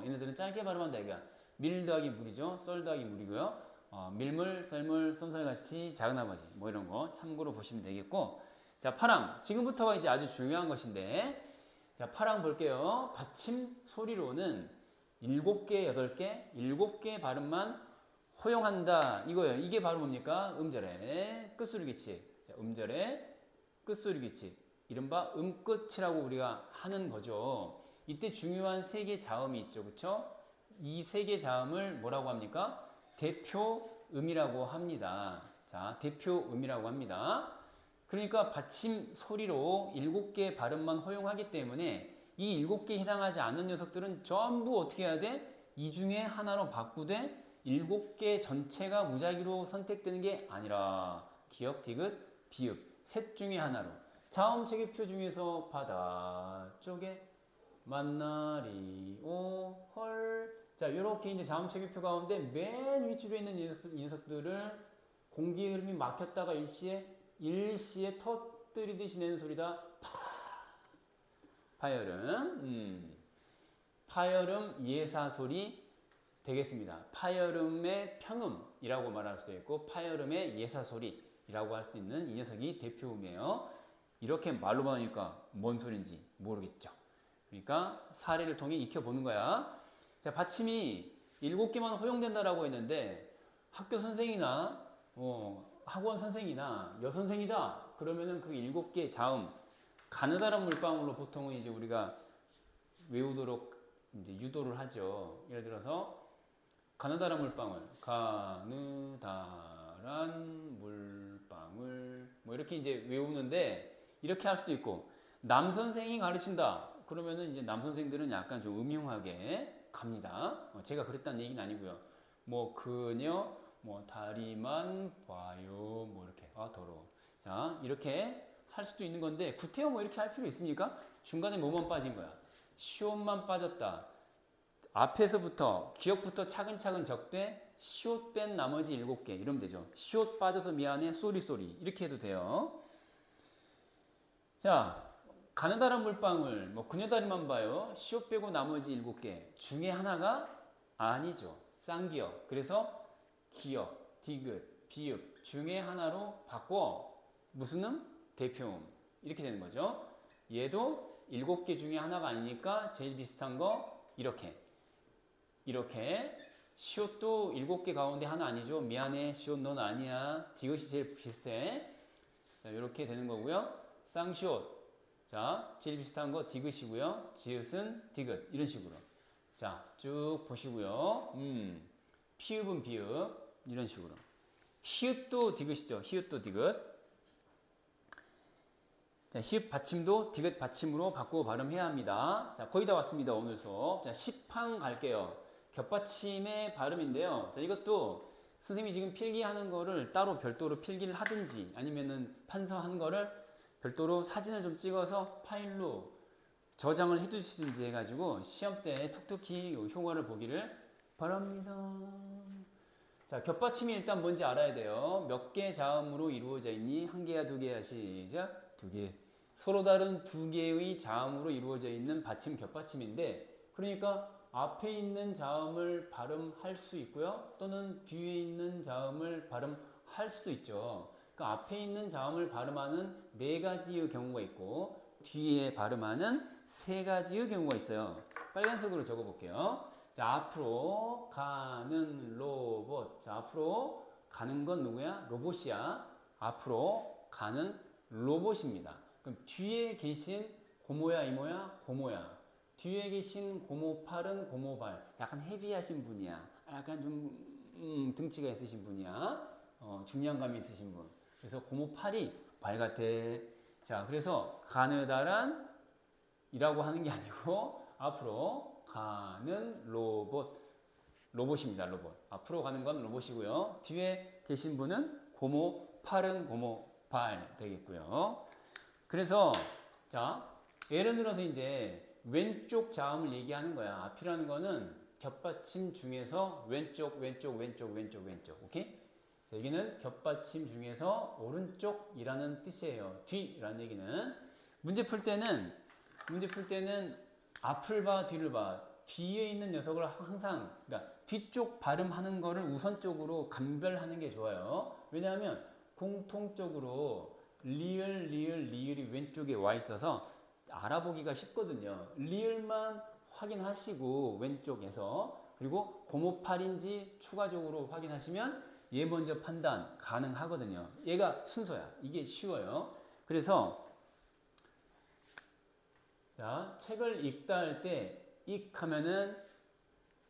얘네들은 짧게 발음한다 이거야. 밀 더하기 물이죠. 썰 더하기 물이고요. 밀물, 썰물, 쏨살같이 작은 아버지 뭐 이런 거 참고로 보시면 되겠고, 자, 파랑. 지금부터가 이제 아주 중요한 것인데, 자, 파랑 볼게요. 받침 소리로는 7개, 8개, 7개 발음만 허용한다 이거예요. 이게 바로 뭡니까? 음절의 끝소리 규칙. 자, 음절의 끝소리 규칙. 이른바 음끝이라고 우리가 하는 거죠. 이때 중요한 3개 자음이 있죠. 그쵸? 이 3개 자음을 뭐라고 합니까? 대표음이라고 합니다. 자, 대표음이라고 합니다. 그러니까 받침 소리로 7개 발음만 허용하기 때문에 이 7개에 해당하지 않는 녀석들은 전부 어떻게 해야 돼? 이 중에 하나로 바꾸되 7개 전체가 무작위로 선택되는 게 아니라 기역, 디귿, 비읍 셋 중에 하나로. 자음 체계표 중에서 바다 쪽에 만나리 오헐. 자, 이렇게 이제 자음 체계표 가운데 맨 위쪽에 있는 이 녀석들을 공기의 흐름이 막혔다가 일시에 터뜨리듯이 내는 소리다. 파열음. 파열음 예사소리 되겠습니다. 파열음의 평음이라고 말할 수도 있고 파열음의 예사소리라고 할 수도 있는 이 녀석이 대표음이에요. 이렇게 말로만 하니까 뭔 소린지 모르겠죠. 그러니까 사례를 통해 익혀보는 거야. 자, 받침이 7개만 허용된다라고 했는데 학교 선생이나 학원 선생이나 여선생이다 그러면은 그 7개 자음 가느다란 물방울로 보통은 이제 우리가 외우도록 이제 유도를 하죠. 예를 들어서 가느다란 물방울, 가느다란 물방울 뭐 이렇게 이제 외우는데, 이렇게 할 수도 있고, 남 선생이 가르친다 그러면은 이제 남 선생들은 약간 좀 음흉하게 갑니다. 제가 그랬다는 얘기는 아니고요. 뭐 그녀 뭐 다리만 봐요 뭐 이렇게 더러워. 자, 이렇게 할 수도 있는 건데 구태여 뭐 이렇게 할 필요 있습니까? 중간에 뭐만 빠진 거야. 시옷만 빠졌다. 앞에서부터 기억부터 차근차근 적되 시옷 뺀 나머지 7개 이러면 되죠. 시옷 빠져서 미안해 쏘리 이렇게 해도 돼요. 자, 가느다란 물방울 뭐 그녀 다리만 봐요. 시옷 빼고 나머지 7개 중에 하나가 아니죠. 쌍기역. 그래서 기역, 디귿, 비읍 중에 하나로 바꿔 무슨 음? 대표음. 이렇게 되는 거죠. 얘도 7개 중에 하나가 아니니까 제일 비슷한 거 이렇게 시옷도 7개 가운데 하나 아니죠. 미안해 시옷 넌 아니야. 디귿이 제일 비슷해. 자, 이렇게 되는 거고요. 쌍시옷. 자, 제일 비슷한 거 디귿이고요. 지읒은 디귿. 이런 식으로. 자, 쭉 보시고요. 피읍은 비읍. 이런 식으로. 히읗도 디귿이죠. 히읗도 디귿. 자, 히읗 받침도 디귿 받침으로 바꾸어 발음해야 합니다. 자, 거의 다 왔습니다. 오늘 수업. 자, 10항 갈게요. 겹받침의 발음인데요. 자, 이것도 선생님이 지금 필기하는 거를 따로 별도로 필기를 하든지 아니면은 판서한 거를 별도로 사진을 좀 찍어서 파일로 저장을 해 주시든지 해가지고 시험 때 톡톡히 효과를 보기를 바랍니다. 자, 겹받침이 일단 뭔지 알아야 돼요. 몇 개 자음으로 이루어져 있니? 한 개야, 두 개야? 시작. 두 개. 서로 다른 두 개의 자음으로 이루어져 있는 받침 겹받침인데, 그러니까 앞에 있는 자음을 발음할 수 있고요. 또는 뒤에 있는 자음을 발음할 수도 있죠. 그러니까 앞에 있는 자음을 발음하는 네 가지의 경우가 있고 뒤에 발음하는 세 가지의 경우가 있어요. 빨간색으로 적어볼게요. 자, 앞으로 가는 로봇. 자, 앞으로 가는 건 누구야? 로봇이야. 앞으로 가는 로봇입니다. 그럼 뒤에 계신 고모야, 이모야? 고모야. 뒤에 계신 고모팔은 고모발. 약간 헤비하신 분이야. 약간 좀 등치가 있으신 분이야. 중량감이 있으신 분. 그래서 고모팔이 발 같아. 자, 그래서 가느다란 이라고 하는 게 아니고 앞으로 가는 로봇입니다. 로봇. 앞으로 가는 건 로봇이고요. 뒤에 계신 분은 고모팔은 고모발 되겠고요. 그래서 자, 예를 들어서 이제 왼쪽 자음을 얘기하는 거야. 앞이라는 거는 겹받침 중에서 왼쪽. 오케이? 자, 여기는 겹받침 중에서 오른쪽이라는 뜻이에요. 뒤라는 얘기는 문제 풀 때는 앞을 봐, 뒤를 봐. 뒤에 있는 녀석을 항상 그러니까 뒤쪽 발음하는 거를 우선적으로 감별하는 게 좋아요. 왜냐하면 공통적으로 리을이 왼쪽에 와 있어서 알아보기가 쉽거든요. 리을만 확인하시고 왼쪽에서 그리고 고모팔인지 추가적으로 확인하시면 얘 먼저 판단 가능하거든요. 얘가 순서야. 이게 쉬워요. 그래서 자, 책을 읽다 할 때 읽 하면은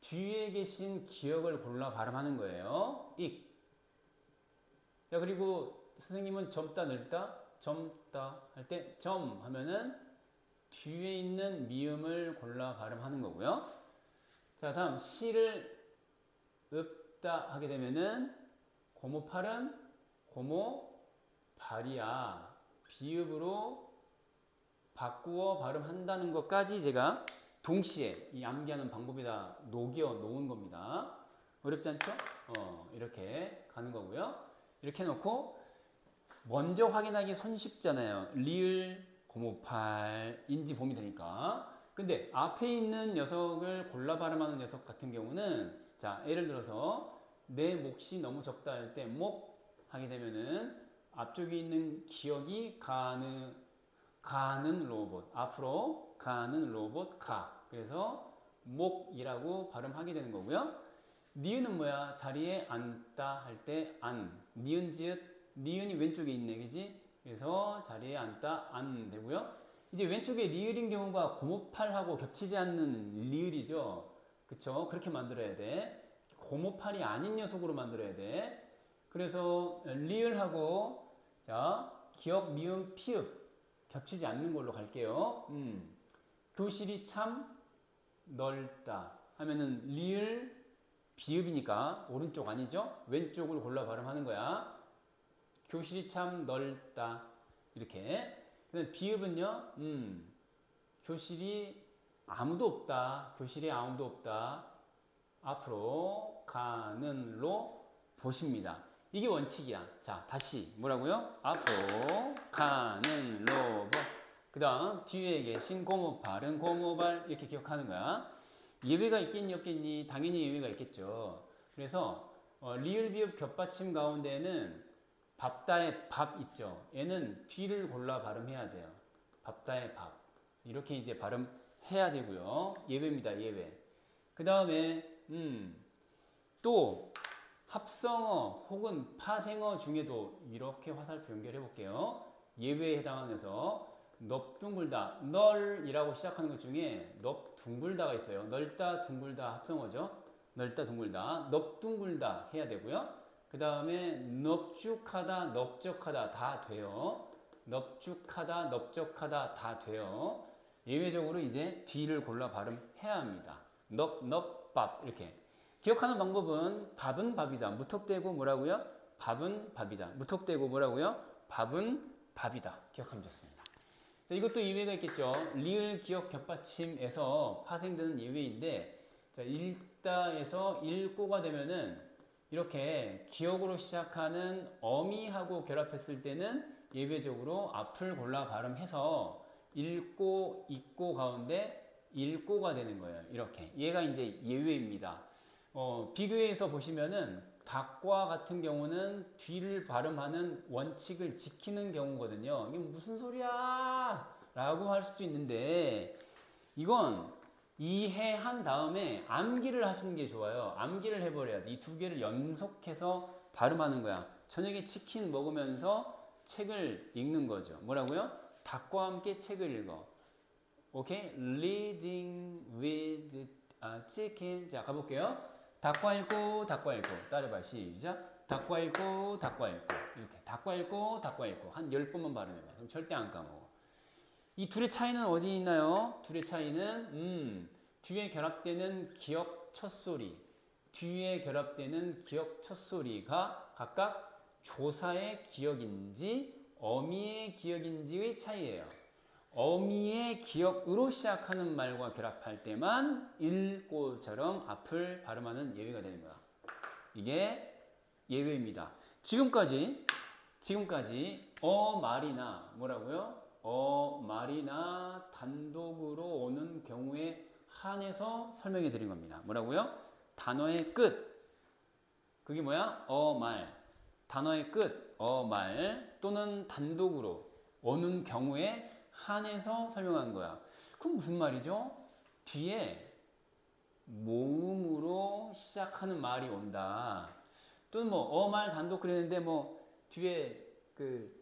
뒤에 계신 기억을 골라 발음하는 거예요. 읽. 자, 그리고 선생님은 젊다 젊다 할 때 점 하면은 뒤에 있는 미음을 골라 발음하는 거고요. 자, 다음 시를 읊다 하게 되면은 고모팔은 고모발이야. 비읍으로 바꾸어 발음한다는 것까지 제가 동시에 이 암기하는 방법에다 녹여 놓은 겁니다. 어렵지 않죠? 이렇게 가는 거고요. 이렇게 해놓고 먼저 확인하기 손쉽잖아요. 리을 고모팔인지 보면 되니까. 근데 앞에 있는 녀석을 골라 발음하는 녀석 같은 경우는 자, 예를 들어서 내 몫이 너무 적다 할 때 목 하게 되면은 앞쪽에 있는 기억이 가는 로봇. 앞으로 가는 로봇 가. 그래서 목이라고 발음하게 되는 거고요. 니은은 뭐야? 자리에 앉다 할 때 안. 니은 지읒 니은이 왼쪽에 있네. 그지? 그래서 자리에 앉다 안 되고요. 이제 왼쪽에 리을인 경우가 고모팔하고 겹치지 않는 리을이죠. 그쵸? 그렇게 만들어야 돼. 고모팔이 아닌 녀석으로 만들어야 돼. 그래서 리을하고 자, 기억, 미음, 피읍 겹치지 않는 걸로 갈게요. 교실이 참 넓다 하면은 리을 비읍이니까 오른쪽 아니죠? 왼쪽을 골라 발음하는 거야. 교실이 참 넓다 이렇게. 비읍은요. 교실이 아무도 없다. 교실에 아무도 없다. 앞으로 가는 로 보십니다. 이게 원칙이야. 자, 다시 뭐라고요? 앞으로 가는 로봇. 그 다음 뒤에 계신 고모발은 고모발 이렇게 기억하는 거야. 예외가 있겠니 없겠니? 당연히 예외가 있겠죠. 그래서 리을 비읍 겹받침 가운데는 밥다의 밥 있죠. 얘는 뒤를 골라 발음해야 돼요. 밥다의 밥. 이렇게 이제 발음해야 되고요. 예외입니다. 예외. 그 다음에 또 합성어 혹은 파생어 중에도 이렇게 화살표 연결해 볼게요. 예외에 해당하면서 넓둥글다. 널이라고 시작하는 것 중에 넓둥글다가 있어요. 넓다, 둥글다 합성어죠. 넓다, 둥글다. 넓둥글다 해야 되고요. 그 다음에 넓죽하다, 넓적하다 다 돼요. 넓죽하다, 넓적하다 다 돼요. 예외적으로 이제 뒤를 골라 발음해야 합니다. 넙밥 이렇게. 기억하는 방법은 밥은 밥이다. 무턱대고 뭐라고요? 밥은 밥이다. 무턱대고 뭐라고요? 밥은 밥이다. 기억하면 좋습니다. 자, 이것도 예외가 있겠죠. 리을 기억 겹받침에서 파생되는 예외인데, 자, 읽다에서 읽고가 되면은 이렇게 기억으로 시작하는 어미하고 결합했을 때는 예외적으로 앞을 골라 발음해서 읽고, 읽고 가운데 읽고가 되는 거예요. 이렇게. 얘가 이제 예외입니다. 비교해서 보시면은 닭과 같은 경우는 뒤를 발음하는 원칙을 지키는 경우거든요. 이게 무슨 소리야? 라고 할 수도 있는데 이건 이해한 다음에 암기를 하시는 게 좋아요. 암기를 해버려야 돼. 이 두 개를 연속해서 발음하는 거야. 저녁에 치킨 먹으면서 책을 읽는 거죠. 뭐라고요? 닭과 함께 책을 읽어. 오케이? Reading with chicken. 자, 가볼게요. 닭과 읽고, 닭과 읽고. 따라해봐. 시작. 닭과 읽고, 닭과 읽고. 이렇게. 닭과 읽고, 닭과 읽고. 한 10번만 발음해봐. 그럼 절대 안 까먹어. 이 둘의 차이는 어디 있나요? 둘의 차이는, 뒤에 결합되는 기억 첫소리. 뒤에 결합되는 기억 첫소리가 각각 조사의 기억인지, 어미의 기억인지의 차이예요. 어미의 기억으로 시작하는 말과 결합할 때만 읽고처럼 앞을 발음하는 예외가 되는 거야. 이게 예외입니다. 지금까지 말이나 뭐라고요? 말이나 단독으로 오는 경우에 한해서 설명해 드린 겁니다. 뭐라고요? 단어의 끝. 그게 뭐야? 말. 단어의 끝. 말 또는 단독으로 오는 경우에 한해서 설명한 거야. 그럼 무슨 말이죠? 뒤에 모음으로 시작하는 말이 온다. 또는 뭐 말 단독 그랬는데 뭐 뒤에 그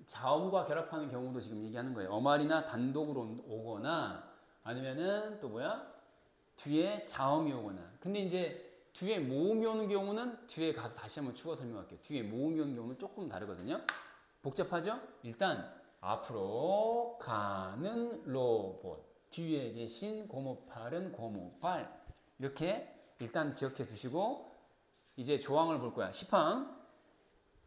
자음과 결합하는 경우도 지금 얘기하는 거예요. 어말이나 단독으로 오거나 아니면은 또 뭐야? 뒤에 자음이 오거나. 근데 이제 뒤에 모음이 오는 경우는 뒤에 가서 다시 한번 추가 설명할게요. 뒤에 모음이 오는 경우는 조금 다르거든요. 복잡하죠? 일단 앞으로 가는 로봇. 뒤에 계신 고무팔은 고무팔. 이렇게 일단 기억해 두시고 이제 조항을 볼 거야. 10항.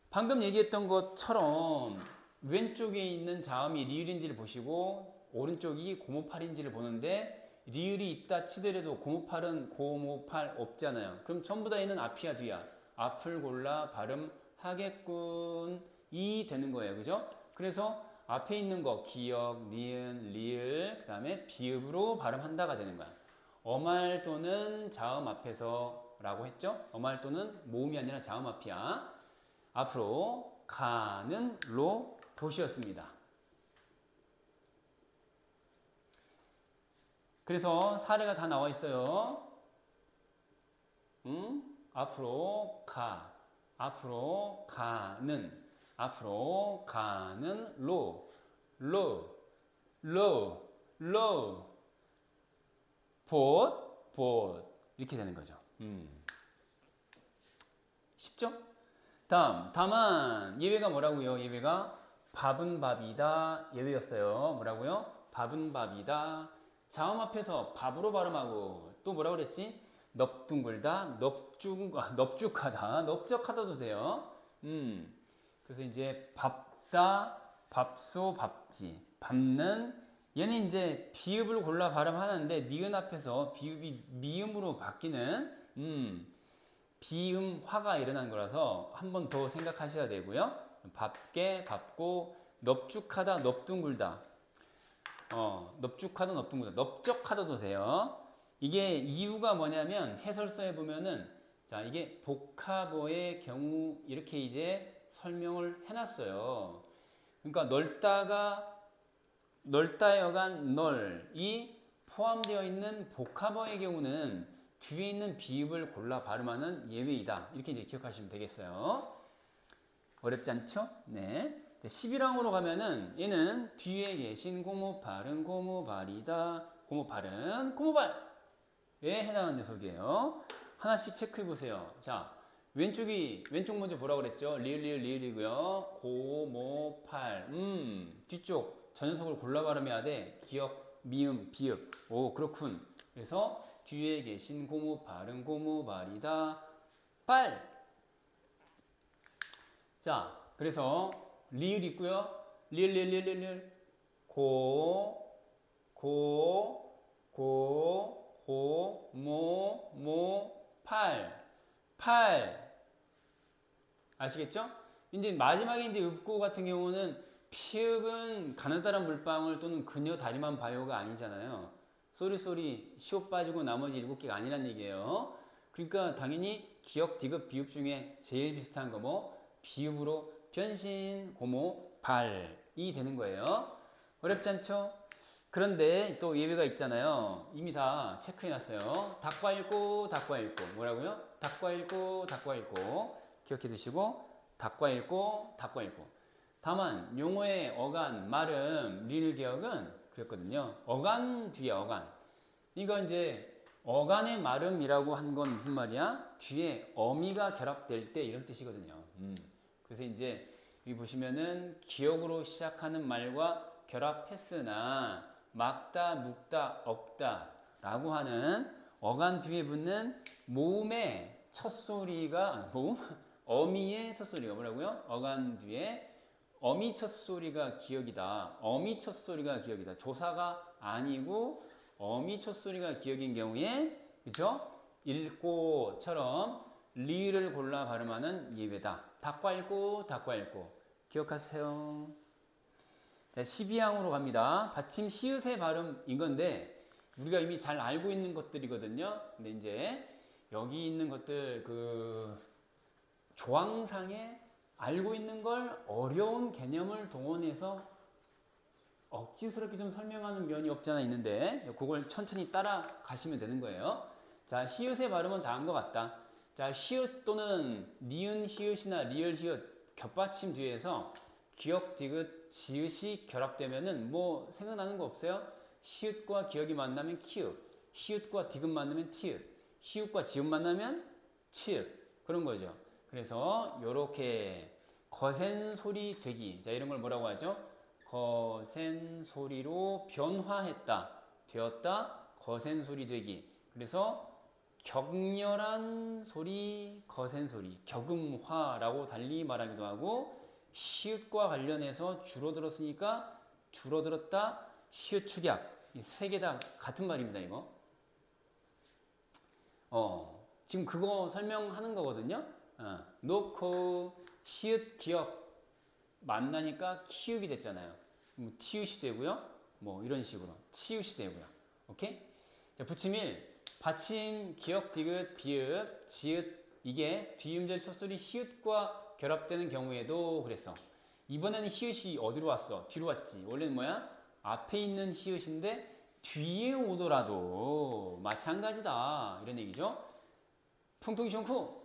방금 얘기했던 것처럼 왼쪽에 있는 자음이 리을인지를 보시고 오른쪽이 고무팔인지를 보는데 리을이 있다 치더라도 고무팔은 고무팔 없잖아요. 그럼 전부 다 있는 앞이야 뒤야. 앞을 골라 발음하겠군 이 되는 거예요. 그죠? 그래서 앞에 있는 거 기역, 니은, 리을 그 다음에 비읍으로 발음한다가 되는 거야. 어말 또는 자음 앞에서 라고 했죠? 어말 또는 모음이 아니라 자음 앞이야. 앞으로 가는 로 도시였습니다. 그래서 사례가 다 나와 있어요. 앞으로 가, 앞으로 가는, 앞으로 가는 로, 봇 이렇게 되는 거죠. 쉽죠? 다만 예외가 뭐라고요? 예외가 밥은 밥이다 예외였어요. 뭐라고요? 밥은 밥이다. 자음 앞에서 밥으로 발음하고 또 뭐라고 그랬지? 넙둥글다, 넙죽하다, 넓적하다도 돼요. 그래서 이제 밥다, 밥소, 밥지, 밟는 얘는 이제 비읍을 골라 발음하는데 니은 앞에서 비읍이 미음으로 바뀌는 비음화가 일어난 거라서 한 번 더 생각하셔야 되고요. 밟게, 밟고, 넙죽하다, 넙둥글다. 넙죽하다, 넙둥글다. 넓적하다도 돼요. 이게 이유가 뭐냐면 해설서에 보면은 자 이게 복합어의 경우 이렇게 이제 설명을 해놨어요. 그러니까 넓다여간 널이 포함되어 있는 복합어의 경우는 뒤에 있는 비읍을 골라 발음하는 예외이다. 이렇게 이제 기억하시면 되겠어요. 어렵지 않죠? 네. 11항으로 가면은 얘는 뒤에 계신 고무발은 고무발이다. 고무발은 고무발에 해당하는 녀석이에요. 하나씩 체크해 보세요. 자, 왼쪽 먼저 뭐라 그랬죠? 리을이고요. 고모팔. 뒤쪽 저 녀석을 골라 발음해야 돼. 기역, 미음, 비읍. 오, 그렇군. 그래서 뒤에 계신 고무발은 고무발이다. 빨. 자, 그래서 리을 있고요. 리을. 팔. 아시겠죠? 이제 마지막에 이제 읍고 같은 경우는 피읍은 가느다란 물방울 또는 그녀 다리만 봐요가 아니잖아요. 쏘리 시옷 빠지고 나머지 7개가 아니란 얘기예요. 그러니까 당연히 기역, 디귿, 비읍 중에 제일 비슷한 거 뭐 비읍으로 변신, 고모, 발이 되는 거예요. 어렵지 않죠? 그런데 또 예외가 있잖아요. 이미 다 체크해놨어요. 닭과 읽고 뭐라고요? 닭과 읽고 기억해 두시고 닭과 읽고 다만 용어의 어간, 말음, 리을 기억은 그랬거든요. 어간 뒤에 어간. 이거 이제 어간의 말음이라고 한 건 무슨 말이야? 뒤에 어미가 결합될 때 이런 뜻이거든요. 그래서 이제 여기 보시면은 기역으로 시작하는 말과 결합했으나 막다, 묵다, 억다 라고 하는 어간 뒤에 붙는 모음의 첫소리가 어미의 첫소리가 뭐라고요? 어간 뒤에 어미 첫소리가 기역이다. 어미 첫소리가 기역이다. 조사가 아니고 어미 첫소리가 기역인 경우에 그죠? 읽고처럼 리를 골라 발음하는 예외다. 닭과 읽고 기억하세요. 자, 12항으로 갑니다. 받침 시읒의 발음인 건데 우리가 이미 잘 알고 있는 것들이거든요. 근데 이제 여기 있는 것들 그 조항상에 알고 있는 걸 어려운 개념을 동원해서 억지스럽게 좀 설명하는 면이 없지 않아 있는데 그걸 천천히 따라가시면 되는 거예요. 자, 시읒의 발음은 다음 것 같다. 자, 시읒 또는 니은 시읒이나 리을 시읒 겹받침 뒤에서 기역, 디귿, 지읒이 결합되면은 뭐 생각나는 거 없어요? 시읒과 기역이 만나면 키읔, 시읒과 디귿 만나면 티읒, 시읒과 지읒 만나면 치읒 그런 거죠. 그래서 요렇게 거센 소리 되기. 자, 이런 걸 뭐라고 하죠? 거센 소리로 변화했다, 되었다, 거센 소리 되기. 그래서 격렬한 소리, 거센 소리, 격음화라고 달리 말하기도 하고 시읒과 관련해서 줄어들었으니까 줄어들었다, 시읒 축약. 이 세 개 다 같은 말입니다, 이거. 지금 그거 설명하는 거거든요. 놓고 시읒 기역 만나니까 키읔이 됐잖아요. 뭐 티읒이 되고요. 뭐 이런 식으로 치읒이 되고요. 오케이? 자, 붙임 1. 받침, 기역, 디귿, 비읍, 지읒 이게 뒤음절 첫소리 시읒과 결합되는 경우에도 그랬어. 이번에는 시읒이 어디로 왔어? 뒤로 왔지. 원래는 뭐야? 앞에 있는 시읒인데 뒤에 오더라도 마찬가지다. 이런 얘기죠. 풍통이 숑쿠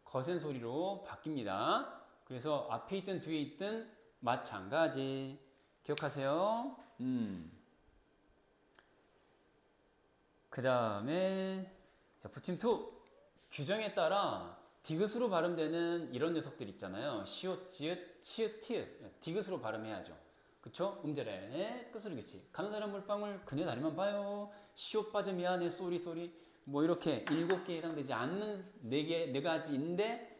거센 소리로 바뀝니다. 그래서 앞에 있든 뒤에 있든 마찬가지. 기억하세요. 그 다음에 자, 붙임 2. 규정에 따라 디귿으로 발음되는 이런 녀석들 있잖아요. 시옷, 지읒, 치읒, 티읒. 디귿으로 발음해야죠. 그쵸? 음절에 끝소리 그치. 가느다란 물방울 그녀 다리만 봐요. 시옷 빠져 미안해 쏘리. 뭐 이렇게 7개에 해당되지 않는 4가지인데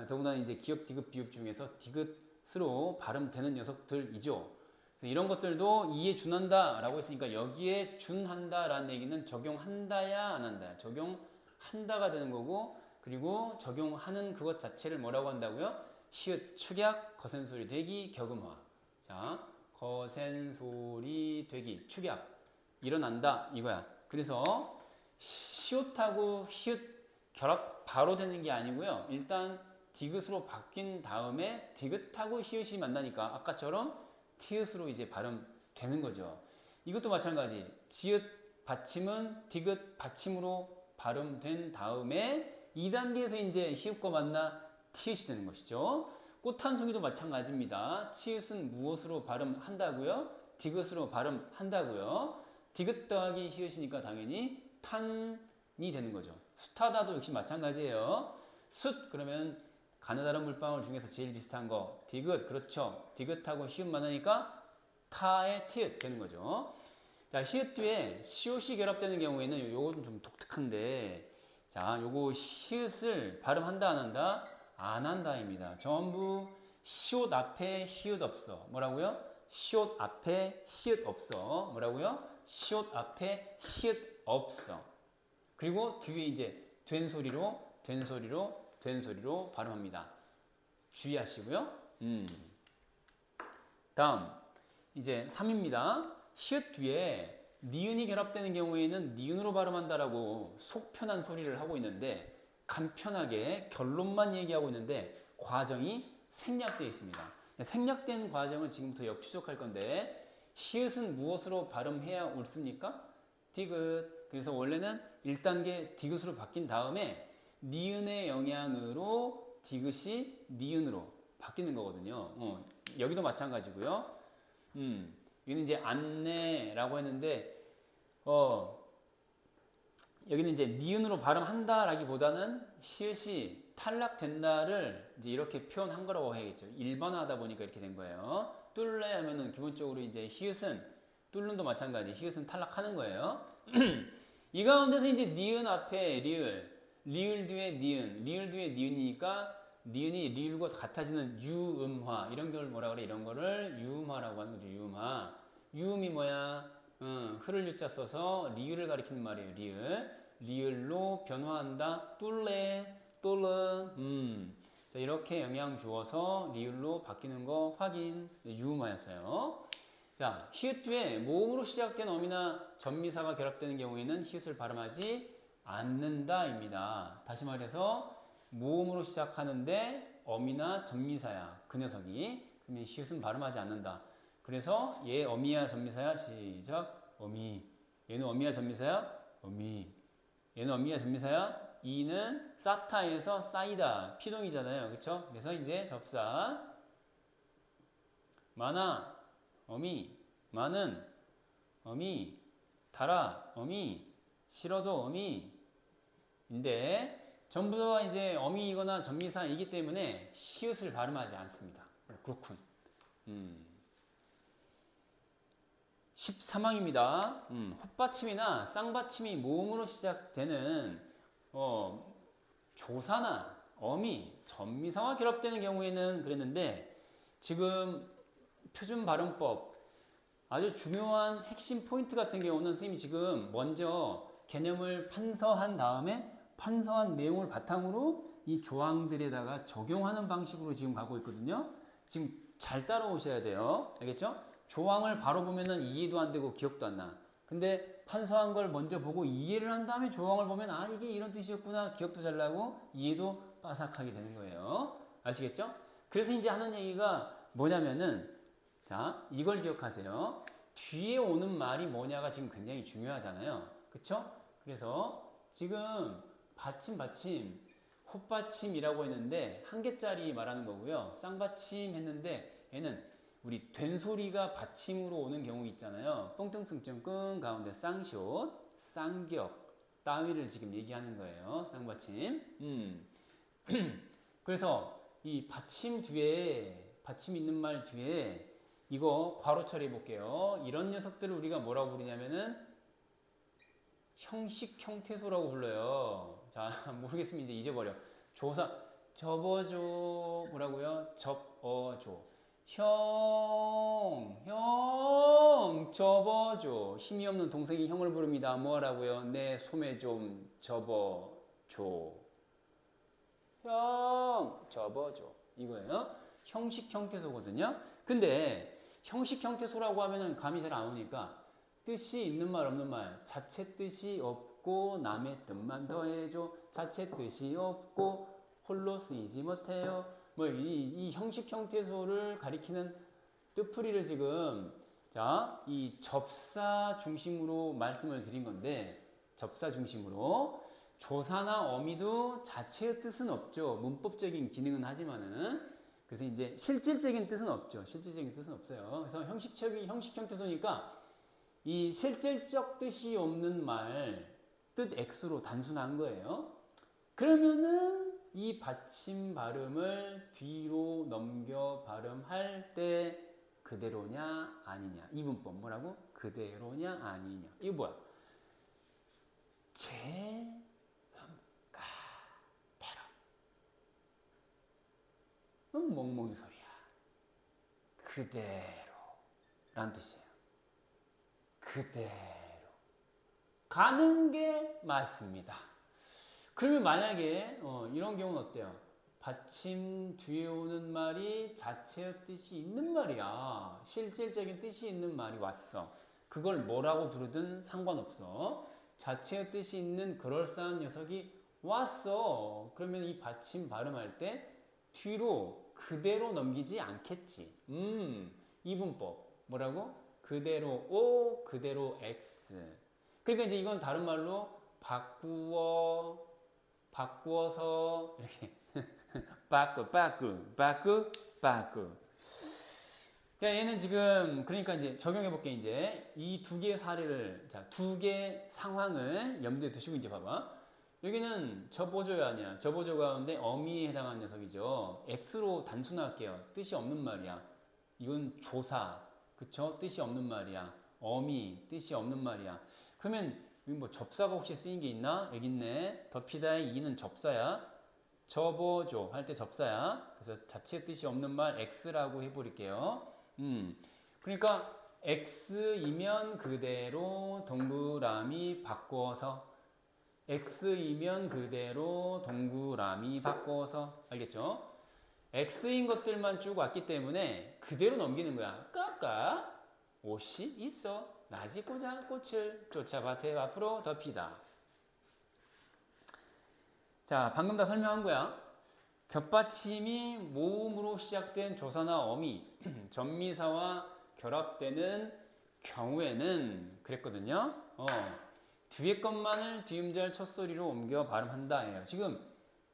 더군다나 이제 기역, 디귿, 비읍 중에서 디귿으로 발음되는 녀석들이죠. 그래서 이런 것들도 이에 준한다 라고 했으니까 여기에 준한다 라는 얘기는 적용한다야 안 한다야. 적용한다가 되는 거고, 그리고 적용하는 그것 자체를 뭐라고 한다고요? 시읒, 축약, 거센 소리 되기, 격음화. 자, 거센 소리 되기, 축약 일어난다 이거야. 그래서 시옷하고 시읒 결합 바로 되는 게 아니고요. 일단 디귿으로 바뀐 다음에 디귿하고 시읒이 만나니까 아까처럼 티읒으로 이제 발음되는 거죠. 이것도 마찬가지. 지읒 받침은 디귿 받침으로 발음된 다음에 2단계에서 이제 시읒과 만나 티읒이 되는 것이죠. 꽃 한 송이도 마찬가지입니다. 치읓은 무엇으로 발음한다고요? 디귿으로 발음한다고요. 디귿 더하기 히읗이니까 당연히 탄이 되는 거죠. 숫하다도 역시 마찬가지예요. 숫 그러면 가느다란 물방울 중에서 제일 비슷한 거 디귿 그렇죠. 디귿하고 히읗만 하니까 타의 티읕 되는 거죠. 자, 히읗 뒤에 시옷이 결합되는 경우에는 요건 좀 독특한데 자, 요거 히읗을 발음한다 안 한다? 안 한다입니다. 전부 시옷 앞에 히읗 없어. 뭐라고요? 시옷 앞에 히읗 없어. 뭐라고요? 시옷 앞에 히읗 없어. 그리고 뒤에 이제 된 소리로 발음합니다. 주의하시고요. 다음 이제 3입니다. 히읗 뒤에 니은이 결합되는 경우에는 니은으로 발음한다라고 속 편한 소리를 하고 있는데 간편하게 결론만 얘기하고 있는데 과정이 생략되어 있습니다. 생략된 과정을 지금부터 역추적할 건데 히읗은 무엇으로 발음해야 옳습니까? 디귿. 그래서 원래는 1단계 디귿으로 바뀐 다음에 니은의 영향으로 디귿이 니은으로 바뀌는 거거든요. 여기도 마찬가지고요. 여기는 이제 안내라고 했는데 여기는 이제 니은으로 발음한다라기보다는 히읗이 탈락된다를 이제 이렇게 표현한 거라고 해야겠죠. 일반화하다 보니까 이렇게 된 거예요. 뚫래 하면은 기본적으로 이제 히읗은 뚫는도 마찬가지. 히읗은 탈락하는 거예요. 이 가운데서 이제 니은 앞에 리을 뒤에 니은, 리을 뒤에 니은이니까 니은이 리을과 같아지는 유음화 이런 걸 뭐라 그래? 이런 거를 유음화라고 하는 거죠. 유음화. 유음이 뭐야? 흐를 유자 써서 리을을 가리키는 말이에요. 리을로 변화한다. 뚫래, 뚫른. 자, 이렇게 영향 주어서 리을로 바뀌는 거 확인. 유음화였어요. 자, 히읗 뒤에 모음으로 시작된 어미나 전미사가 결합되는 경우에는 히읗을 발음하지 않는다입니다. 다시 말해서 모음으로 시작하는데 어미나 전미사야. 그 녀석이. 그러면 히읗은 발음하지 않는다. 그래서 얘 어미야 전미사야. 시작. 어미. 얘는 어미야 전미사야. 어미. 얘는 어미야 전미사야. 이는 싸타에서 싸이다. 피동이잖아요. 그쵸? 그래서 이제 접사. 많아. 어미. 많은. 어미. 달아. 어미. 싫어도 어미. 인데 전부 다 이제 어미이거나 전미사이기 때문에 히읗을 발음하지 않습니다. 그렇군. 13항입니다. 헛받침이나 쌍받침이 모음으로 시작되는 조사나 어미, 전미사와 결합되는 경우에는 그랬는데 지금 표준 발음법 아주 중요한 핵심 포인트 같은 경우는 선생님이 지금 먼저 개념을 판서한 다음에 판서한 내용을 바탕으로 이 조항들에다가 적용하는 방식으로 지금 가고 있거든요. 지금 잘 따라오셔야 돼요. 알겠죠? 조항을 바로 보면은 이해도 안 되고 기억도 안 나. 근데 판서한 걸 먼저 보고 이해를 한 다음에 조항을 보면 아 이게 이런 뜻이었구나 기억도 잘 나고 이해도 빠삭하게 되는 거예요. 아시겠죠? 그래서 이제 하는 얘기가 뭐냐면은 자 이걸 기억하세요. 뒤에 오는 말이 뭐냐가 지금 굉장히 중요하잖아요. 그쵸? 그래서 지금 받침 헛받침이라고 했는데 한 개짜리 말하는 거고요. 쌍받침 했는데 얘는 우리 된 소리가 받침으로 오는 경우 있잖아요. 뽕뚱승점 끙 가운데 쌍시옷, 쌍격 따위를 지금 얘기하는 거예요. 쌍받침. 그래서 이 받침 뒤에 받침 있는 말 뒤에 이거 괄호 처리해 볼게요. 이런 녀석들을 우리가 뭐라고 부르냐면은 형식 형태소라고 불러요. 자 모르겠으면 이제 잊어버려. 조사 접어줘 뭐라고요? 접어줘. 형 접어줘. 힘이 없는 동생이 형을 부릅니다. 뭐라고요? 내 소매 좀 접어줘. 형 접어줘. 이거예요. 형식 형태소거든요. 근데 형식 형태소라고 하면은 감이 잘 안 오니까 뜻이 있는 말 없는 말 자체 뜻이 없고 남의 뜻만 더해줘. 자체 뜻이 없고 홀로 쓰이지 못해요. 뭐 이 형식 형태소를 가리키는 뜻풀이를 지금 자, 이 접사 중심으로 말씀을 드린 건데 접사 중심으로 조사나 어미도 자체의 뜻은 없죠. 문법적인 기능은 하지만은 그래서 이제 실질적인 뜻은 없죠. 실질적인 뜻은 없어요. 그래서 형식 형태소니까 이 실질적 뜻이 없는 말, 뜻 X로 단순한 거예요. 그러면은 이 받침 발음을 뒤로 넘겨 발음할 때 그대로냐 아니냐. 이 문법 뭐라고? 그대로냐 아니냐. 이거 뭐야? 제음가대로. 멍멍이 소리야. 그대로 라는 뜻이에요. 그대로 가는 게 맞습니다. 그러면 만약에 이런 경우는 어때요? 받침 뒤에 오는 말이 자체의 뜻이 있는 말이야. 실질적인 뜻이 있는 말이 왔어. 그걸 뭐라고 부르든 상관없어. 자체의 뜻이 있는 그럴싸한 녀석이 왔어. 그러면 이 받침 발음할 때 뒤로 그대로 넘기지 않겠지. 이 문법 뭐라고? 그대로 O, 그대로 X. 그러니까 이제 이건 다른 말로 바꾸어서 이렇게 바꾸. 얘는 지금 그러니까 이제 적용해 볼게. 이제 이 두 개의 사례를, 자, 두 개의 상황을 염두에 두시고 이제 봐봐. 여기는 저보조가 아니야. 저보조 가운데 어미에 해당하는 녀석이죠. X로 단순할게요. 뜻이 없는 말이야. 이건 조사, 그쵸? 뜻이 없는 말이야. 어미, 뜻이 없는 말이야. 그러면 여기 뭐 접사가 혹시 쓰인 게 있나? 여기 있네. 덮이다의 이는 접사야. 저보조 할 때 접사야. 그래서 자체 뜻이 없는 말 X라고 해버릴게요. 그러니까 X이면 그대로 동그라미 바꿔서, X이면 그대로 동그라미 바꿔서, 알겠죠? X인 것들만 쭉 왔기 때문에 그대로 넘기는 거야. 까까 옷이 있어. 낮이 꽂아 꽃을 쫓아 밭에 앞으로 덮이다. 자, 방금 다 설명한 거야. 겹받침이 모음으로 시작된 조사나 어미, 전미사와 결합되는 경우에는 그랬거든요. 뒤에 것만을 뒤음절 첫소리로 옮겨 발음한다 예요. 지금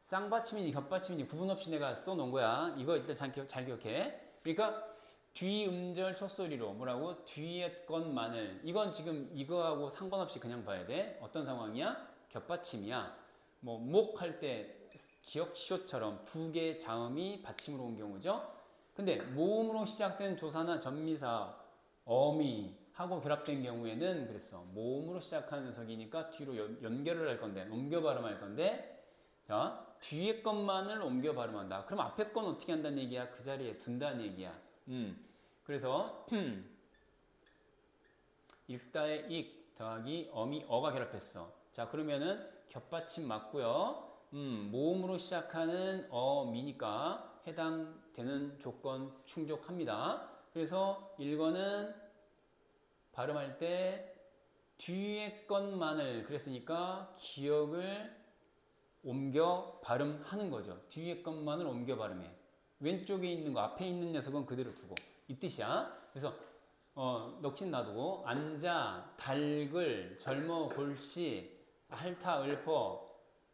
쌍받침이니 겹받침이니 구분 없이 내가 써놓은 거야. 이거 일단 잘 기억해. 그러니까 뒤음절 첫소리로 뭐라고? 뒤에 것만을. 이건 지금 이거하고 상관없이 그냥 봐야 돼. 어떤 상황이야? 겹받침이야. 뭐 목 할 때 기역시옷처럼 두 개의 자음이 받침으로 온 경우죠. 근데 모음으로 시작된 조사나 전미사, 어미 하고 결합된 경우에는 그랬어. 모음으로 시작하는 녀석이니까 뒤로 연결을 할 건데, 옮겨 발음할 건데, 자, 뒤에 것만을 옮겨 발음한다. 그럼 앞에 건 어떻게 한다는 얘기야? 그 자리에 둔다는 얘기야. 그래서 읽다의 익 더하기 어미 어가 결합했어. 자, 그러면은 겹받침 맞고요. 모음으로 시작하는 어미니까 해당되는 조건 충족합니다. 그래서 1번은 발음할 때 뒤에 것만을 그랬으니까 기억을 옮겨 발음하는 거죠. 뒤에 것만을 옮겨 발음해. 왼쪽에 있는 거, 앞에 있는 녀석은 그대로 두고. 이 뜻이야. 그래서 넋신 놔두고 앉아, 달글, 젊어, 골시, 핥아, 읊어.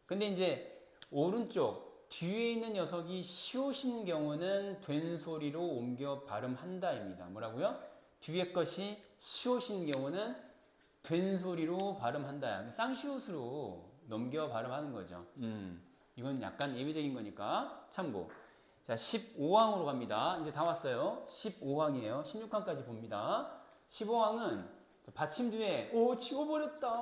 근데 이제 오른쪽 뒤에 있는 녀석이 시옷인 경우는 된 소리로 옮겨 발음한다입니다. 뭐라고요? 뒤에 것이 시옷인 경우는 된 소리로 발음한다. 쌍시옷으로 넘겨 발음하는 거죠. 이건 약간 예외적인 거니까 참고. 자, 15항으로 갑니다. 이제 다 왔어요. 15항이에요. 16항까지 봅니다. 15항은 받침 뒤에 지워버렸다.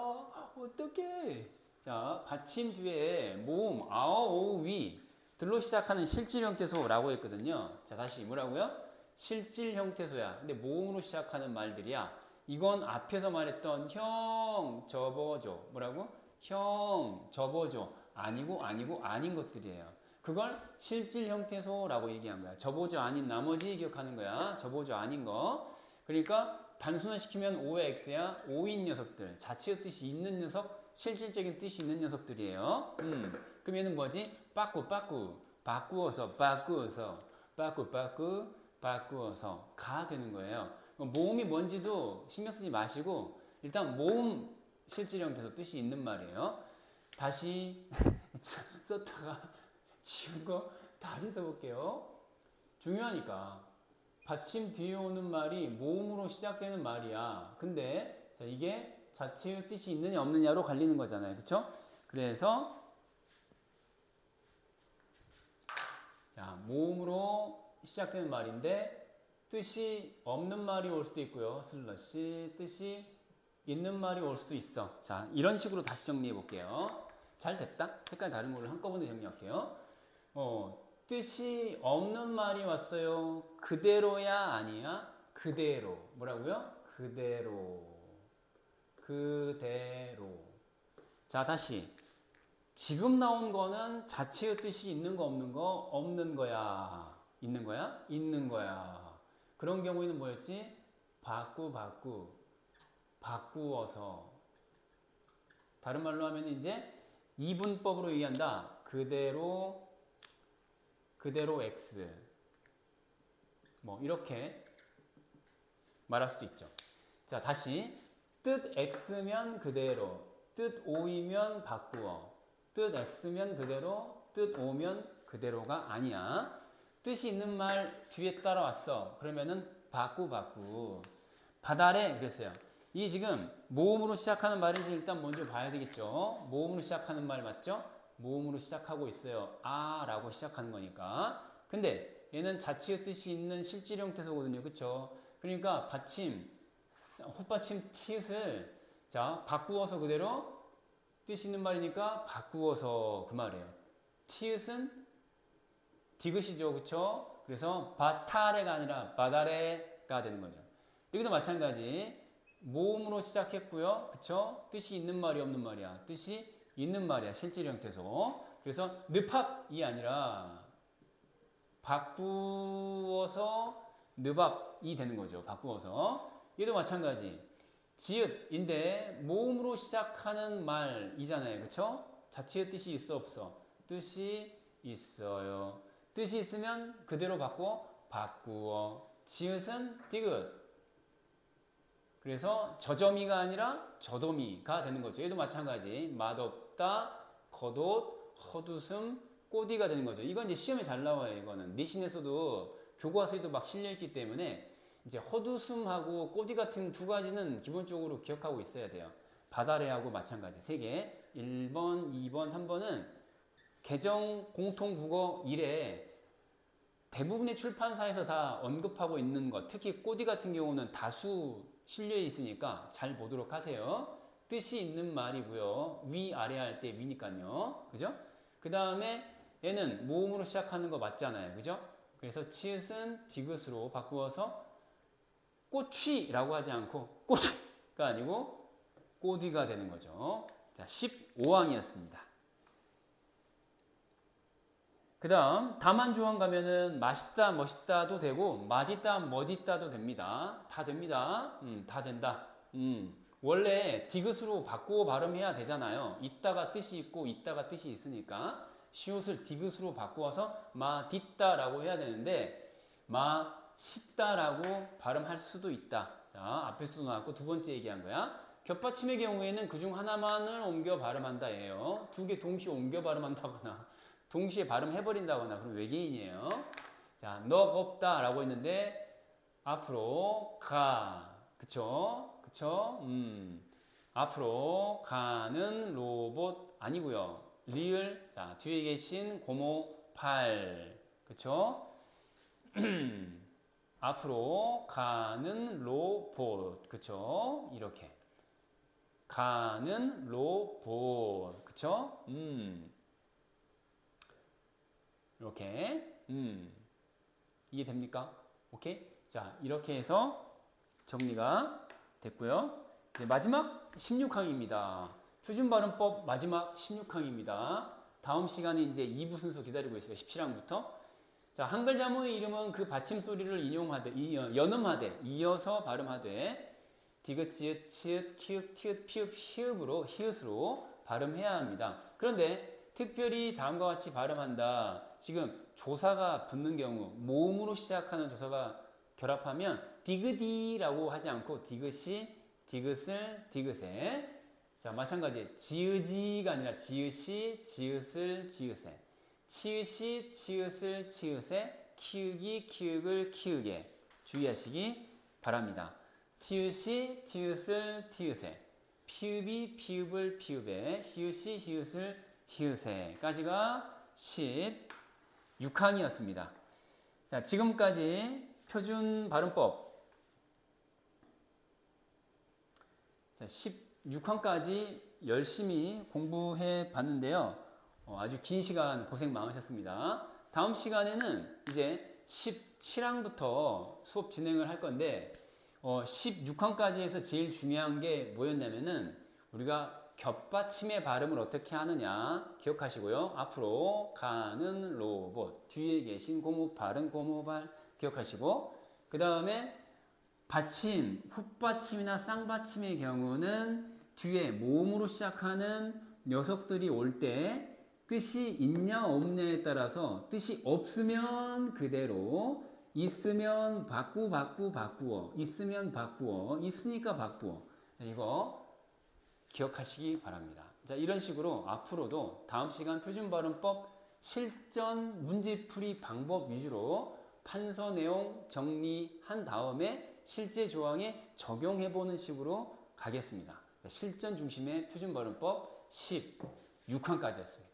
어떡해. 자, 받침 뒤에 모음 아어, 오, 위 들로 시작하는 실질 형태소라고 했거든요. 자, 다시 뭐라고요? 실질 형태소야. 근데 모음으로 시작하는 말들이야. 이건 앞에서 말했던 형, 접어줘. 뭐라고? 형, 접어줘. 아니고 아닌 것들이에요. 그걸 실질 형태소라고 얘기한 거야. 접어줘 아닌 나머지 기억하는 거야. 접어줘 아닌 거. 그러니까 단순화시키면 O의 X야. O인 녀석들. 자체의 뜻이 있는 녀석, 실질적인 뜻이 있는 녀석들이에요. 그러면은 뭐지? 바꾸어서 가 되는 거예요. 모음이 뭔지도 신경 쓰지 마시고 일단 모음 실질 형태소 뜻이 있는 말이에요. 다시 썼다가 지운 거 다시 써볼게요. 중요하니까. 받침 뒤에 오는 말이 모음으로 시작되는 말이야. 근데 자, 이게 자체의 뜻이 있느냐 없느냐로 갈리는 거잖아요. 그쵸? 그래서 자, 모음으로 시작되는 말인데 뜻이 없는 말이 올 수도 있고요. 슬러시 뜻이 있는 말이 올 수도 있어. 자, 이런 식으로 다시 정리해 볼게요. 잘 됐다? 색깔 다른 걸로 한꺼번에 정리할게요. 뜻이 없는 말이 왔어요. 그대로야 아니야? 그대로. 뭐라고요? 그대로. 그대로. 자, 다시. 지금 나온 거는 자체의 뜻이 있는 거 없는 거? 없는 거야. 있는 거야? 있는 거야. 그런 경우에는 뭐였지? 바꾸어서. 다른 말로 하면 이제 이분법으로 얘기한다. 그대로 X. 뭐 이렇게 말할 수도 있죠. 자, 다시. 뜻 X면 그대로, 뜻 O이면 바꾸어. 뜻 X면 그대로, 뜻 O면 그대로가 아니야. 뜻이 있는 말 뒤에 따라왔어. 그러면은 바꾸. 바다래 그랬어요. 이 지금 모음으로 시작하는 말인지 일단 먼저 봐야 되겠죠. 모음으로 시작하는 말 맞죠? 모음으로 시작하고 있어요. 아 라고 시작하는 거니까. 근데 얘는 자체의 뜻이 있는 실질형 태소거든요. 그쵸? 그러니까 받침, 헛받침 티읕을 자 바꾸어서 그대로 뜻 있는 말이니까 바꾸어서 그 말이에요. 티읕은 디귿이죠. 그쵸? 그래서 바타레가 아니라 바다레가 되는 거죠. 여기도 마찬가지. 모음으로 시작했고요. 그쵸? 뜻이 있는 말이 없는 말이야. 뜻이 있는 말이야. 실질형 태소. 그래서 느팝이 아니라 바꾸어서 느밥이 되는 거죠. 바꾸어서. 얘도 마찬가지. 지읒인데 모음으로 시작하는 말이잖아요. 그쵸? 자체의 뜻이 있어 없어? 뜻이 있어요. 뜻이 있으면 그대로 바꾸어. 지읒은 디귿. 그래서 저점이가 아니라 저도미가 되는 거죠. 얘도 마찬가지. 맛없다, 겉옷, 헛웃음, 꼬디가 되는 거죠. 이건 이제 시험에 잘 나와요. 이거는 내신에서도 교과서에도 막 실려있기 때문에 이제 헛웃음하고 꼬디 같은 두 가지는 기본적으로 기억하고 있어야 돼요. 바다레하고 마찬가지. 세 개. 1번, 2번, 3번은 개정 공통국어 1에 대부분의 출판사에서 다 언급하고 있는 것. 특히 꼬디 같은 경우는 다수 실려 있으니까 잘 보도록 하세요. 뜻이 있는 말이고요. 위, 아래 할 때 위니까요. 그죠? 그 다음에 얘는 모음으로 시작하는 거 맞잖아요. 그죠? 그래서 치읓은 디귿으로 바꾸어서 꼬취라고 하지 않고 꼬취가 아니고 꼬디가 되는 거죠. 자, 15항이었습니다. 그 다음 다만 조항 가면은 맛있다 멋있다도 되고 맛있다 멋있다도 됩니다. 다 됩니다. 다 된다. 원래 디귿으로 바꾸어 발음해야 되잖아요. 있다가 뜻이 있고 있다가 뜻이 있으니까 시옷을 디귿으로 바꾸어서 맛있다라고 해야 되는데 맛있다라고 발음할 수도 있다. 자, 앞에서도 나왔고 두 번째 얘기한 거야. 겹받침의 경우에는 그중 하나만을 옮겨 발음한다 예요. 두 개 동시에 옮겨 발음한다거나 동시에 발음해버린다거나 그럼 외계인이에요. 자, 너 없다 라고 했는데 앞으로 가. 그쵸? 앞으로 가는 로봇 아니고요. 리을. 자, 뒤에 계신 고모 팔. 그쵸? 앞으로 가는 로봇. 그쵸? 이렇게. 가는 로봇. 그쵸? 이렇게 이해됩니까? 오케이? 자, 이렇게 해서 정리가 됐고요. 이제 마지막 16항입니다. 표준발음법 마지막 16항입니다. 다음 시간에 이제 2부 순서 기다리고 있어요. 17항부터. 자, 한글 자모의 이름은 그 받침 소리를 연음하되 이어서 발음하되 디귿, 지읒, 치읒, 키읔, 티읒, 피읒, 히읗으로 발음해야 합니다. 그런데 특별히 다음과 같이 발음한다. 지금 조사가 붙는 경우 모음으로 시작하는 조사가 결합하면 디귿이라고 하지 않고 디귿이 디귿을 디귿에. 자, 마찬가지 지읒이가 아니라 지읒이 지읒을 지읒에. 치읒이 치읒을 치읒에. 키읔이, 키읔을, 키읔에 주의하시기 바랍니다. 티읕이, 티읕을, 티읕에, 피읍이, 피읍을, 피읍에, 히읗이, 히읗을, 히읗에까지가 16항이었습니다. 자, 지금까지 표준 발음법 16항까지 열심히 공부해 봤는데요. 아주 긴 시간 고생 많으셨습니다. 다음 시간에는 이제 17항부터 수업 진행을 할 건데 16항까지 해서 제일 중요한 게 뭐였냐면은 우리가 겹받침의 발음을 어떻게 하느냐 기억하시고요. 앞으로 가는 로봇, 뒤에 계신 고무 발음, 고무발 기억하시고, 그 다음에 받침, 훅받침이나 쌍받침의 경우는 뒤에 모음으로 시작하는 녀석들이 올 때 뜻이 있냐 없냐에 따라서 뜻이 없으면 그대로, 있으면 바꾸어, 있으면 바꾸어, 있으니까 바꾸어. 이거 기억하시기 바랍니다. 자, 이런 식으로 앞으로도 다음 시간 표준발음법 실전 문제풀이 방법 위주로 판서 내용 정리한 다음에 실제 조항에 적용해보는 식으로 가겠습니다. 자, 실전 중심의 표준발음법 16항까지였습니다.